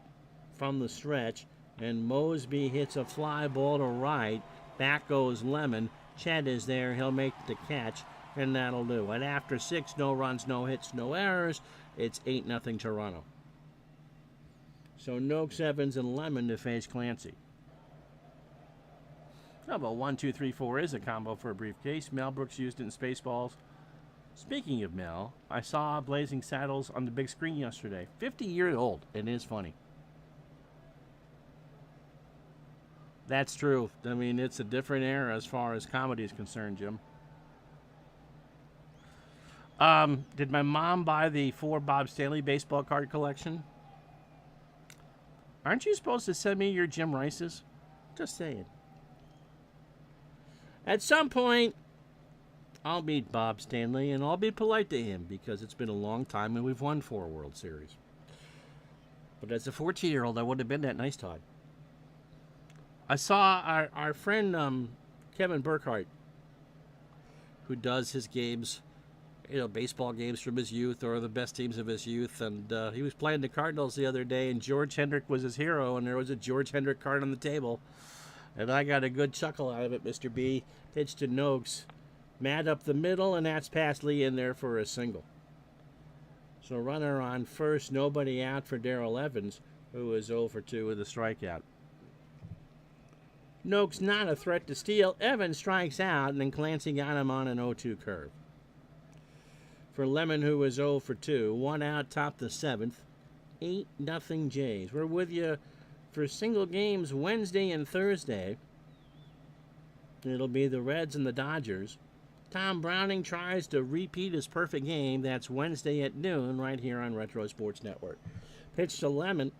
from the stretch, and Mosby hits a fly ball to right. Back goes Lemon. Chet is there. He'll make the catch, and that'll do. And after 6, no runs, no hits, no errors, it's 8-0 Toronto. So Noakes, Evans, and Lemon to face Clancy. How about 1, 2, 3, 4 is a combo for a briefcase. Mel Brooks used it in Spaceballs. Speaking of Mel, I saw Blazing Saddles on the big screen yesterday. 50 years old. It is funny. That's true. I mean, it's a different era as far as comedy is concerned, Jim. Did my mom buy the 4 Bob Stanley baseball card collection? Aren't you supposed to send me your Jim Rice's? Just saying. At some point, I'll meet Bob Stanley, and I'll be polite to him because it's been a long time and we've won 4 World Series. But as a 14-year-old, I wouldn't have been that nice, Todd. I saw our friend Kevin Burkhardt, who does his games, baseball games from his youth or the best teams of his youth, and he was playing the Cardinals the other day, and George Hendrick was his hero, and there was a George Hendrick card on the table, and I got a good chuckle out of it. Mr. B pitched to Noakes, mad up the middle, and that's past Lee in there for a single. So runner on first, nobody out for Darrell Evans, who is 0 for 2 with a strikeout. Noakes not a threat to steal. Evans strikes out, and then Clancy got him on an 0-2 curve. For Lemon, who was 0 for 2, 1 out, top the 7th, 8-0 Jays. We're with you for single games Wednesday and Thursday. It'll be the Reds and the Dodgers. Tom Browning tries to repeat his perfect game. That's Wednesday at noon right here on Retro Sports Network. Pitch to Lemon.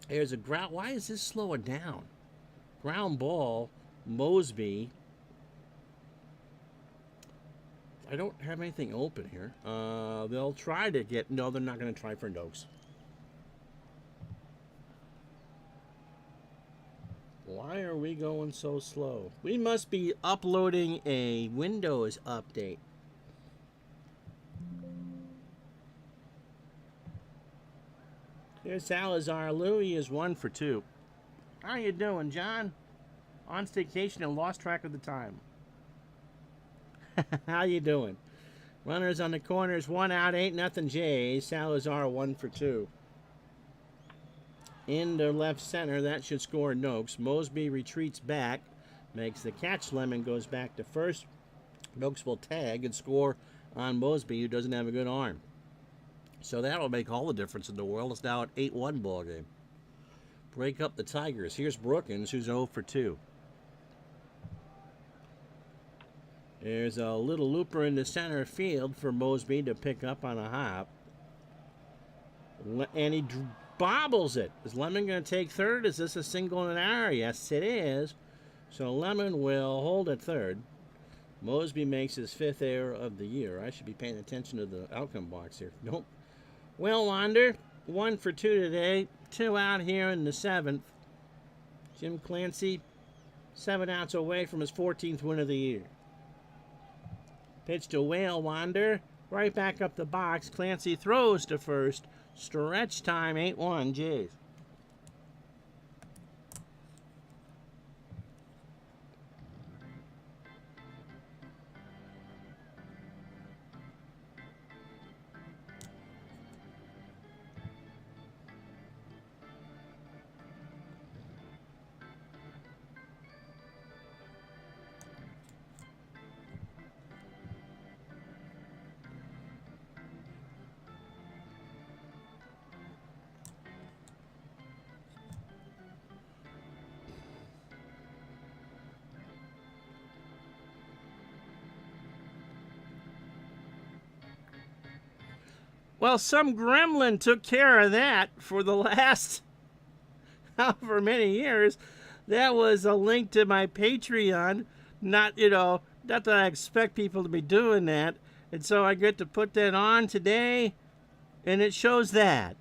Here's a ground. Why is this slowing down? Ground ball, Mosby. I don't have anything open here. They'll try to get... No, they're not going to try for Noakes. Why are we going so slow? We must be uploading a Windows update. Here's Salazar. Louis is 1 for 2. How you doing, John? On staycation and lost track of the time. How you doing? Runners on the corners, 1 out, 8-0 Jays. Salazar 1 for 2. Into left center, that should score Noakes. Mosby retreats back, makes the catch. Lemon goes back to first. Noakes will tag and score on Mosby, who doesn't have a good arm. So that'll make all the difference in the world. It's now an 8-1 ball game. Break up the Tigers. Here's Brookins, who's 0 for 2. There's a little looper in the center field for Mosby to pick up on a hop. And he bobbles it. Is Lemon going to take third? Is this a single and an error? Yes, it is. So Lemon will hold at third. Mosby makes his 5th error of the year. I should be paying attention to the outcome box here. Nope. Will Wander, 1 for 2 today. 2 out here in the 7th. Jim Clancy, 7 outs away from his 14th win of the year. Pitch to Whale Wander. Right back up the box. Clancy throws to first. Stretch time, 8-1 Jays. Well, some gremlin took care of that for the last for many years. That was a link to my Patreon. Not, not that I expect people to be doing that. And so I get to put that on today, and it shows that.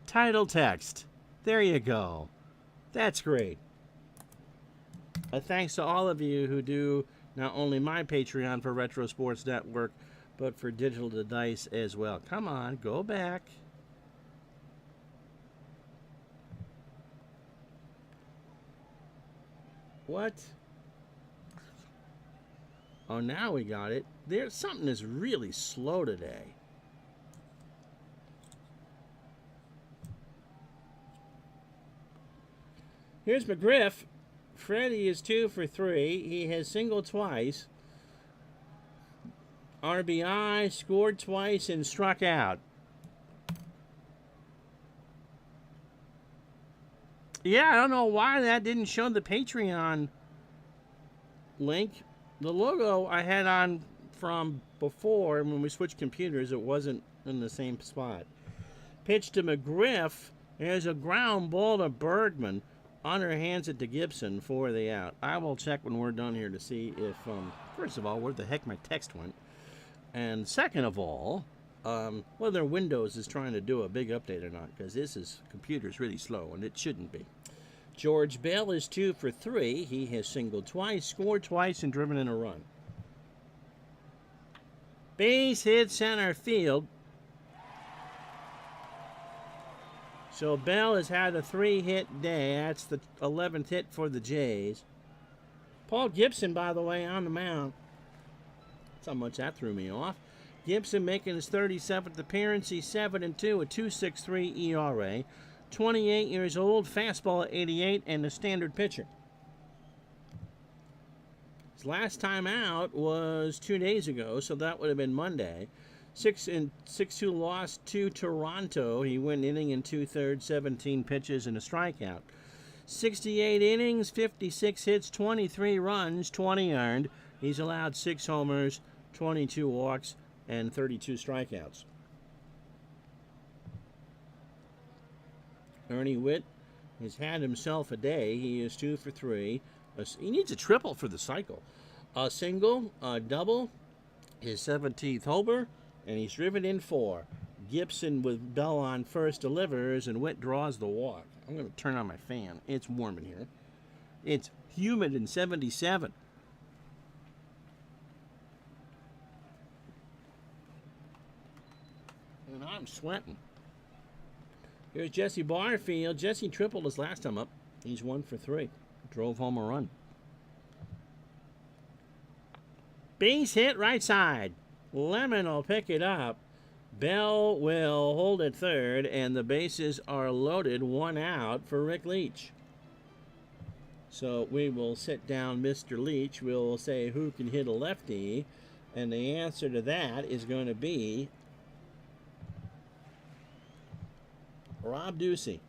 Title text. There you go. That's great. Thanks to all of you who do not only my Patreon for Retro Sports Network, but for Digital to Dice as well. Come on, go back. What? Oh, now we got it. There's something is really slow today. Here's McGriff. Freddie is 2 for 3. He has singled twice. RBI, scored twice, and struck out. Yeah, I don't know why that didn't show the Patreon link. The logo I had on from before, when we switched computers, it wasn't in the same spot. Pitch to McGriff. There's a ground ball to Bergman. Honor hands it to Gibson for the out. I will check when we're done here to see if, first of all, where the heck my text went. And second of all, whether Windows is trying to do a big update or not, because computer's really slow, and it shouldn't be. George Bell is 2 for 3. He has singled twice, scored twice, and driven in a run. Base hit center field. So Bell has had a 3-hit day. That's the 11th hit for the Jays. Paul Gibson, by the way, on the mound. That's how much that threw me off. Gibson making his 37th appearance. He's 7-2, a 2.63 ERA. 28 years old, fastball at 88, and a standard pitcher. His last time out was 2 days ago, so that would have been Monday. 6-2 loss to Toronto. He went inning and 2/3, 17 pitches, and a strikeout. 68 innings, 56 hits, 23 runs, 20 earned. He's allowed 6 homers, 22 walks, and 32 strikeouts. Ernie Witt has had himself a day. He is 2 for 3. He needs a triple for the cycle. A single, a double, his 17th homer, and he's driven in 4. Gibson with Bell on first delivers, and Witt draws the walk. I'm going to turn on my fan. It's warm in here. It's humid and 77. And I'm sweating. Here's Jesse Barfield. Jesse tripled his last time up. He's 1 for 3. Drove home a run. Base hit right side. Lemon will pick it up. Bell will hold it third, and the bases are loaded. 1 out for Rick Leach. So we will sit down Mr. Leach. We'll say who can hit a lefty, and the answer to that is going to be Rob Ducey.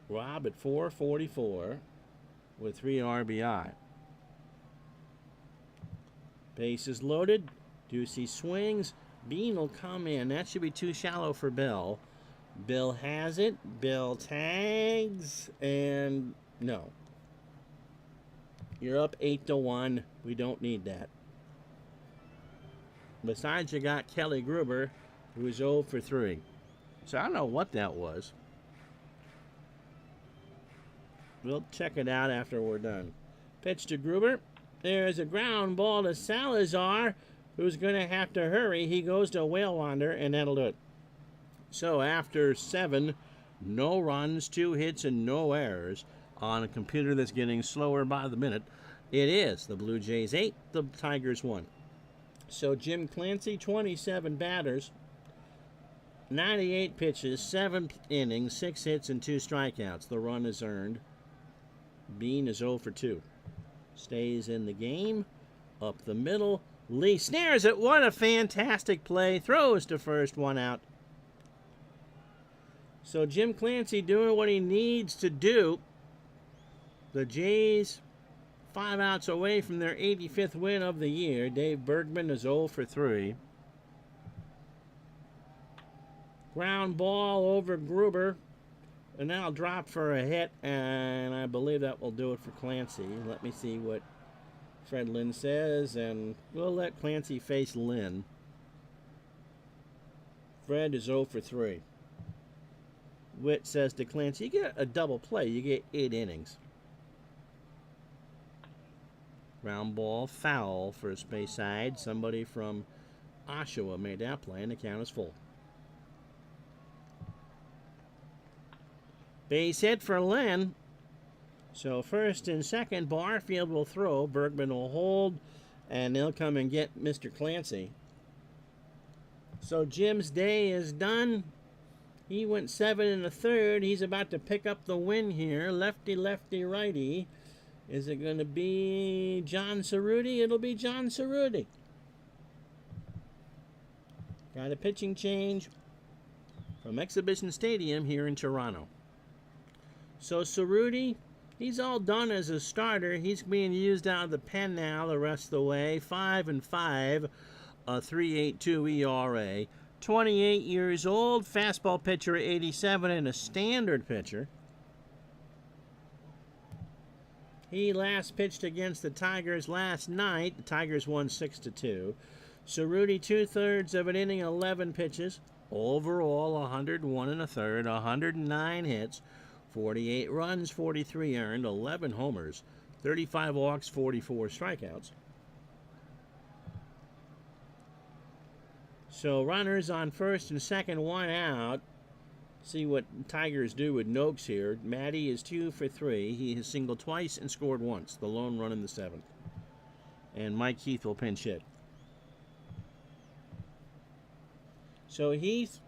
Rob at 444 with 3 RBI. Bases loaded. Ducey swings. Bean will come in. That should be too shallow for Bell. Bill has it. Bill tags. And no. You're up 8-1. We don't need that. Besides, you got Kelly Gruber, who is 0 for 3. So I don't know what that was. We'll check it out after we're done. Pitch to Gruber. There's a ground ball to Salazar, who's going to have to hurry. He goes to Whale Wander, and that'll do it. So after 7, no runs, 2 hits, and no errors on a computer that's getting slower by the minute, it is the Blue Jays 8, the Tigers 1. So Jim Clancy, 27 batters, 98 pitches, 7 innings, 6 hits, and 2 strikeouts. The run is earned. Bean is 0 for 2. Stays in the game. Up the middle. Lee snares it. What a fantastic play. Throws to first, 1 out. So Jim Clancy doing what he needs to do. The Jays 5 outs away from their 85th win of the year. Dave Bergman is 0 for 3. Ground ball over Gruber. And now I'll drop for a hit, and I believe that will do it for Clancy. Let me see what Fred Lynn says, and we'll let Clancy face Lynn. Fred is 0 for 3. Witt says to Clancy, you get a double play. You get 8 innings. Ground ball, foul for space side. Somebody from Oshawa made that play, and the count is full. Base hit for Lynn. So first and second, Barfield will throw. Bergman will hold, and they'll come and get Mr. Clancy. So Jim's day is done. He went 7 1/3. He's about to pick up the win here. Lefty, lefty, righty. Is it going to be John Cerruti? It'll be John Cerruti. Got a pitching change from Exhibition Stadium here in Toronto. So Cerruti, he's all done as a starter. He's being used out of the pen now the rest of the way. 5 5, a 3.82 ERA. 28 years old, fastball pitcher at 87 and a standard pitcher. He last pitched against the Tigers last night. The Tigers won 6-2. Cerruti 2/3 of an inning, 11 pitches. Overall, 101 1/3, 109 hits, 48 runs, 43 earned, 11 homers, 35 walks, 44 strikeouts. So runners on first and second, 1 out. See what Tigers do with Noakes here. Matty is 2 for 3. He has singled twice and scored once. The lone run in the 7th. And Mike Heath will pinch hit. So Heath,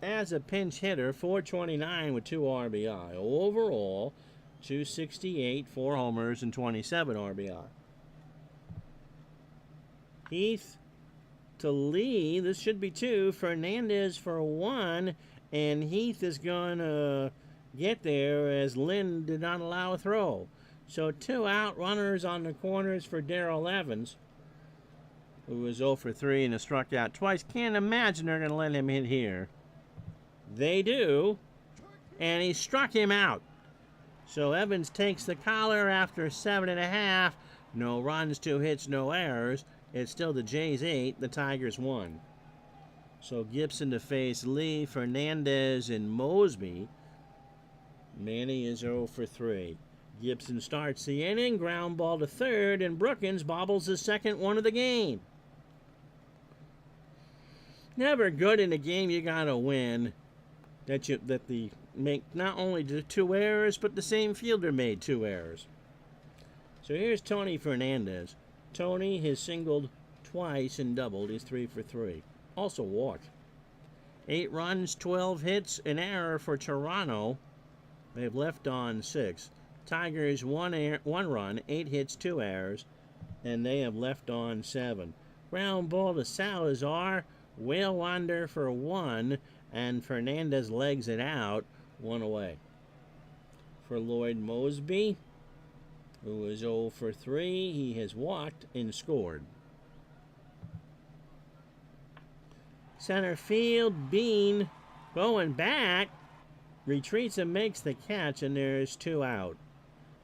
as a pinch hitter, 429 with 2 RBI. Overall, 268, 4 homers, and 27 RBI. Heath to Lee, this should be 2. Fernandez for 1, and Heath is going to get there as Lynn did not allow a throw. So 2 out, runners on the corners for Darrell Evans, who was 0 for 3 and has struck out twice. Can't imagine they're going to let him hit here. They do, and he struck him out. So Evans takes the collar after 7 1/2. No runs, 2 hits, no errors. It's still the Jays 8, the Tigers 1. So Gibson to face Lee, Fernandez, and Mosby. Manny is 0 for 3. Gibson starts the inning, ground ball to third, and Brookins bobbles the second one of the game. Never good in a game you gotta win that the make not only the 2 errors, but the same fielder made 2 errors. So here's Tony Fernandez. Tony has singled twice and doubled. He's 3 for 3. Also walked. 8 runs, 12 hits, an error for Toronto. They've left on 6. Tigers 1 run, 8 hits, 2 errors, and they have left on 7. Ground ball to Salazar. Whale Wander for 1, and Fernandez legs it out, 1 away. For Lloyd Mosby, who is 0 for 3, he has walked and scored. Center field, Bean going back, retreats and makes the catch, and there's 2 out.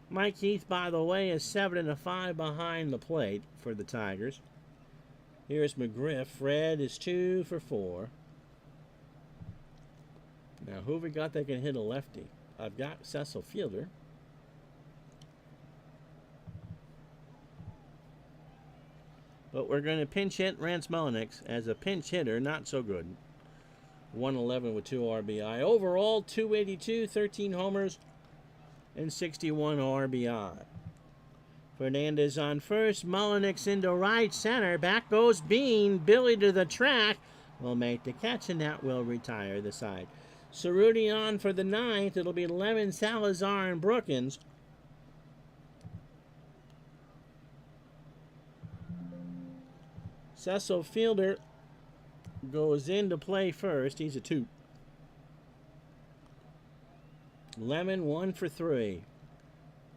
Mike Heath, by the way, is 7 5 behind the plate for the Tigers. Here's McGriff. Fred is 2 for 4. Now, who have we got that can hit a lefty? I've got Cecil Fielder. But we're going to pinch hit Rance Mulliniks as a pinch hitter. Not so good. 111 with 2 RBI. Overall, 282, 13 homers, and 61 RBI. Fernandez on first. Mulliniks into right center. Back goes Bean. Billy to the track. Will make the catch, and that will retire the side. Cerruti on for the 9th. It'll be Lemon, Salazar, and Brookins. Cecil Fielder goes into play first. He's a 2. Lemon 1 for 3.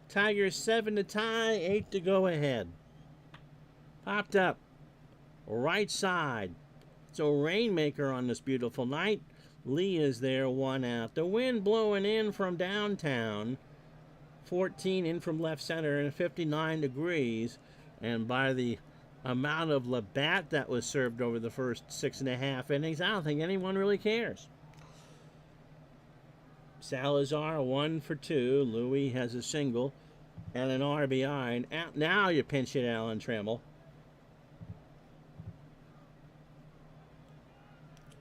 Tigers 7 to tie, 8 to go ahead. Popped up. Right side. It's a rainmaker on this beautiful night. Lee is there, 1 out. The wind blowing in from downtown, 14 in from left center, and 59 degrees. And by the amount of Labatt that was served over the first 6.5 innings, I don't think anyone really cares. Salazar 1 for 2. Louis has a single and an RBI. And now you pinch hit Alan Trammell.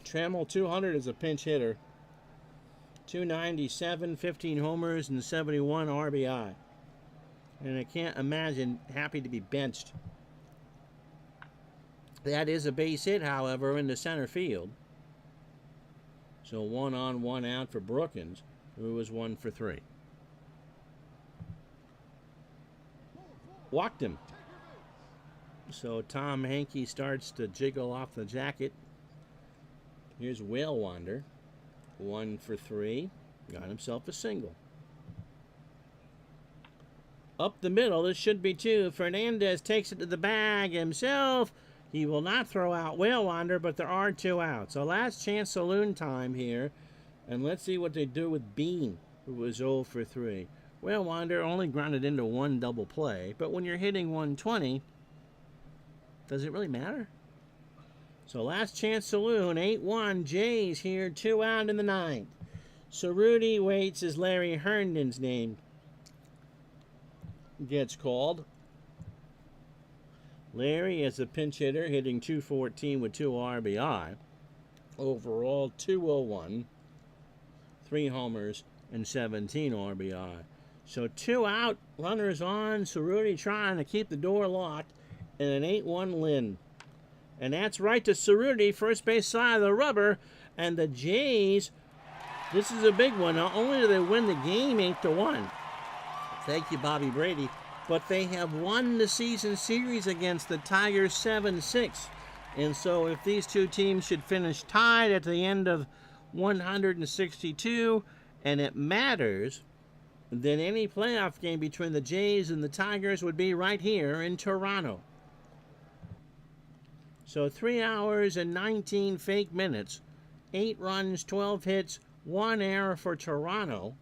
Trammell 200 as a pinch hitter. 297, 15 homers, and 71 RBI. And I can't imagine happy to be benched. That is a base hit, however, in the center field. So 1 on, 1 out for Brookins, who was 1 for 3. Walked him. So Tom Hankey starts to jiggle off the jacket. Here's Whale Wander, 1 for 3. Got himself a single. Up the middle, this should be 2. Fernandez takes it to the bag himself. He will not throw out Whale Wander, but there are 2 outs. So last chance saloon time here. And let's see what they do with Bean, who was 0 for 3. Whale Wander only grounded into 1 double play. But when you're hitting 120, does it really matter? So last chance saloon, 8-1, Jays here, 2 out in the 9th. So Rudy waits as Larry Herndon's name gets called. Larry is a pinch hitter, hitting .214 with 2 RBI. Overall, 201, 3 homers, and 17 RBI. So 2 out, runners on. So Rudy trying to keep the door locked, and an 8-1 Lynn. And that's right to Cerruti, first base side of the rubber. And the Jays, this is a big one. Not only do they win the game 8-1, thank you, Bobby Brady, but they have won the season series against the Tigers 7-6. And so if these two teams should finish tied at the end of 162, and it matters, then any playoff game between the Jays and the Tigers would be right here in Toronto. So 3 hours and 19 fake minutes, 8 runs, 12 hits, 1 error for Toronto.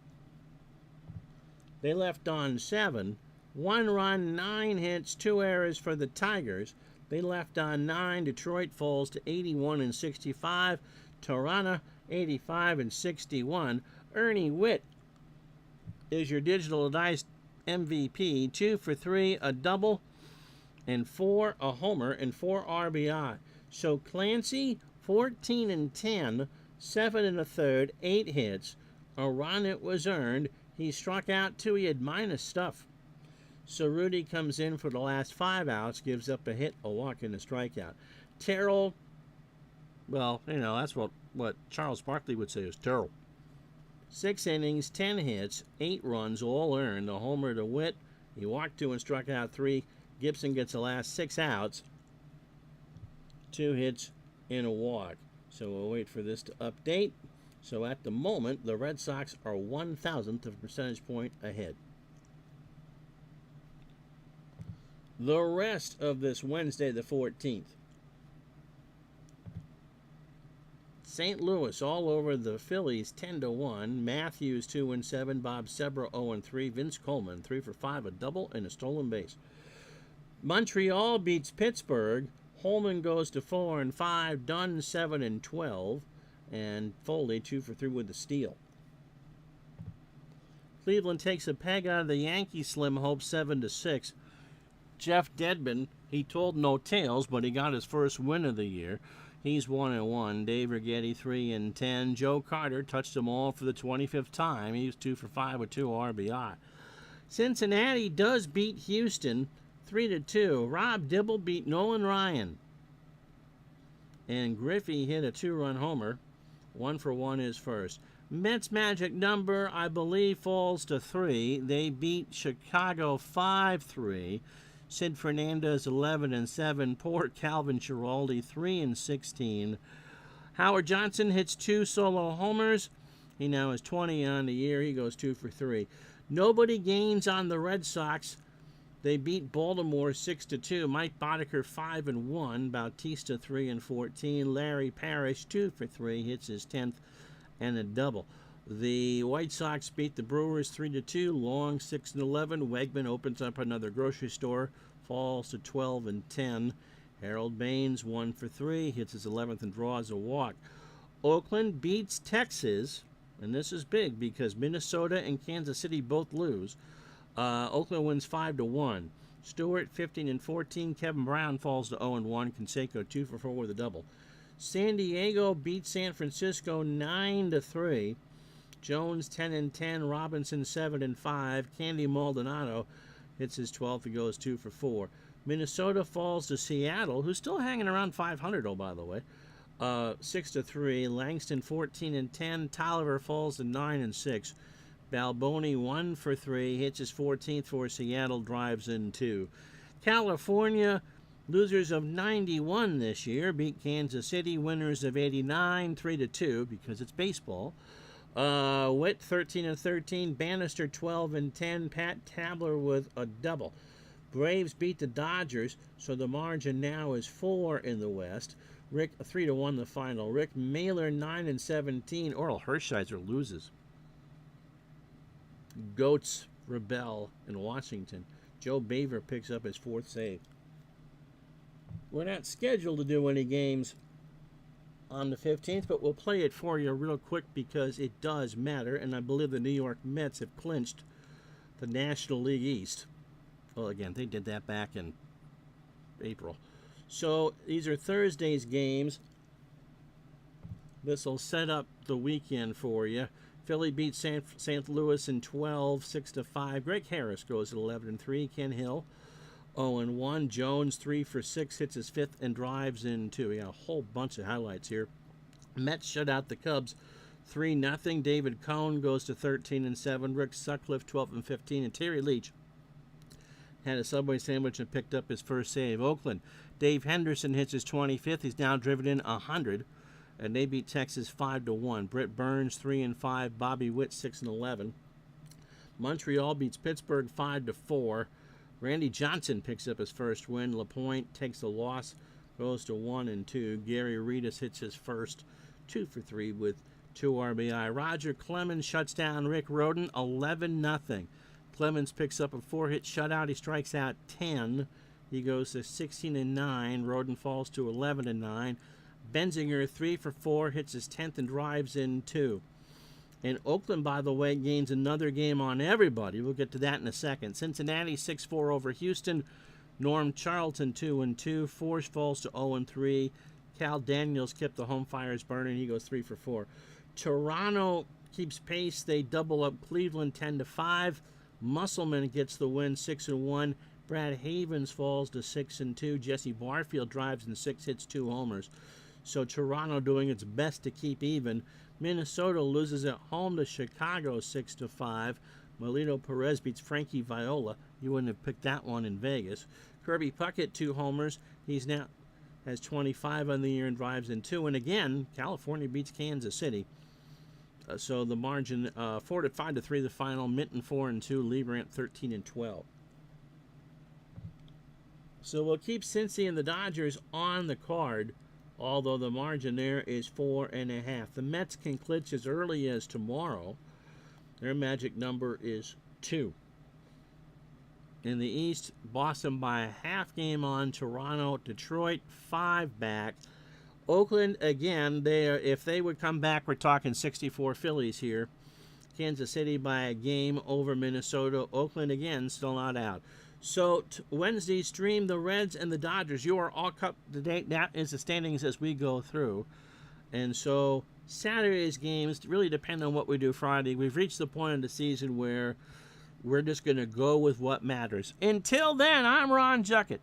They left on 7. 1 run, 9 hits, 2 errors for the Tigers. They left on 9. Detroit falls to 81 and 65. Toronto 85 and 61. Ernie Witt is your digital dice MVP. 2 for 3, a double, and 4, a homer, and 4 RBI. So Clancy, 14 and 10, 7 and a third, 8 hits. A run it was earned. He struck out 2. He had minus stuff. So Rudy comes in for the last 5 outs, gives up a hit, a walk, and a strikeout. Terrell, well, you know, that's what Charles Barkley would say is Terrell. 6 innings, 10 hits, 8 runs, all earned. A homer to Witt. He walked 2 and struck out 3. Gibson gets the last 6 outs, 2 hits, and a walk. So we'll wait for this to update. So at the moment, the Red Sox are 1/1000th of a percentage point ahead. The rest of this Wednesday the 14th. St. Louis all over the Phillies 10-1. Matthews 2-7. Bob Sebra 0-3. Vince Coleman 3 for 5, a double and a stolen base. Montreal beats Pittsburgh. Holman goes to 4-5. Dunn 7-12. And Foley 2 for 3 with the steal. Cleveland takes a peg out of the Yankees' slim hope 7-6. Jeff Dedman, he told no tales, but he got his first win of the year. He's 1-1. Dave Righetti 3-10. Joe Carter touched them all for the 25th time. He was 2 for 5 with 2 RBI. Cincinnati does beat Houston 3-2. Rob Dibble beat Nolan Ryan. And Griffey hit a 2-run homer. 1 for 1 is first. Mets' magic number, I believe, falls to 3. They beat Chicago 5-3. Sid Fernandez 11-7. Poor Calvin Giraldi 3-16. Howard Johnson hits 2 solo homers. He now is 20 on the year. He goes 2 for 3. Nobody gains on the Red Sox. They beat Baltimore 6-2. Mike Boddicker 5-1. Bautista 3-14. Larry Parrish 2 for 3. Hits his 10th. and a double. The White Sox beat the Brewers 3-2. Long 6-11. Wegman opens up another grocery store, falls to 12-10. Harold Baines 1 for 3, hits his 11th and draws a walk. Oakland beats Texas, and this is big because Minnesota and Kansas City both lose. Oakland wins 5-1. Stewart 15-14. Kevin Brown falls to 0-1. Canseco 2 for 4 with a double. San Diego beats San Francisco 9-3. Jones 10-10. Robinson 7-5. Candy Maldonado hits his 12th. He goes 2 for 4. Minnesota falls to Seattle, who's still hanging around 500, by the way. 6-3. Langston 14-10. Tolliver falls to 9-6. Balboni 1 for 3, hits his 14th for Seattle, drives in 2. California, losers of 91 this year, beat Kansas City, winners of 89, 3-2, because it's baseball. Witt 13-13, Bannister 12-10, Pat Tabler with a double. Braves beat the Dodgers, so the margin now is 4 in the West. Rick 3-1 the final. Rick Mailer 9-17. Oral Hershiser loses. Goats rebel in Washington. Joe Baver picks up his 4th save. We're not scheduled to do any games on the 15th, but we'll play it for you real quick because it does matter, and I believe the New York Mets have clinched the National League East. Well, again, they did that back in April. So these are Thursday's games. This will set up the weekend for you. Philly beats St. Louis in 12, 6-5. Greg Harris goes at 11-3. Ken Hill 0-1. Jones 3 for 6, hits his 5th and drives in 2. We got a whole bunch of highlights here. Mets shut out the Cubs 3-0. David Cohn goes to 13-7. Rick Sutcliffe 12-15, and Terry Leach had a Subway sandwich and picked up his 1st save. Oakland, Dave Henderson hits his 25th. He's now driven in 100. And they beat Texas 5-1. Britt Burns 3-5. Bobby Witt 6-11. Montreal beats Pittsburgh 5-4. Randy Johnson picks up his 1st win. LaPointe takes a loss, goes to 1-2. Gary Reedus hits his 1st, 2 for 3 with 2 RBI. Roger Clemens shuts down Rick Rhoden 11-0. Clemens picks up a 4-hit shutout. He strikes out 10. He goes to 16-9. Rhoden falls to 11-9. Benzinger 3 for 4, hits his 10th and drives in 2. And Oakland, by the way, gains another game on everybody. We'll get to that in a second. Cincinnati 6-4 over Houston. Norm Charlton 2-2. Force falls to 0-3. Cal Daniels kept the home fires burning. He goes 3 for 4. Toronto keeps pace. They double up Cleveland 10-5. Musselman gets the win 6-1. Brad Havens falls to 6-2. Jesse Barfield drives in 6, hits 2 homers. So Toronto doing its best to keep even. Minnesota loses at home to Chicago 6-5. Melito Perez beats Frankie Viola. You wouldn't have picked that one in Vegas. Kirby Puckett 2 homers. He's now has 25 on the year and drives in 2. And again, California beats Kansas City. So the margin 5-3 the final. Minton 4-2. Liebrand 13-12. So we'll keep Cincy and the Dodgers on the card, although the margin there is 4.5. The Mets can clinch as early as tomorrow. Their magic number is 2. In the East, Boston by a half game on Toronto. Detroit 5 back. Oakland, again, if they would come back, we're talking 64 Phillies here. Kansas City by a game over Minnesota. Oakland, again, still not out. So Wednesday, stream the Reds and the Dodgers. You are all up to date. That is the standings as we go through. And so Saturday's games really depend on what we do Friday. We've reached the point of the season where we're just going to go with what matters. Until then, I'm Ron Juckett.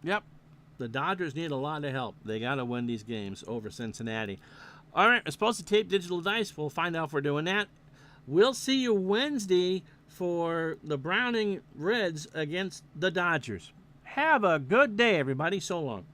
Yep, the Dodgers need a lot of help. They got to win these games over Cincinnati. All right, we're supposed to tape digital dice. We'll find out if we're doing that. We'll see you Wednesday for the Browning Reds against the Dodgers. Have a good day, everybody. So long.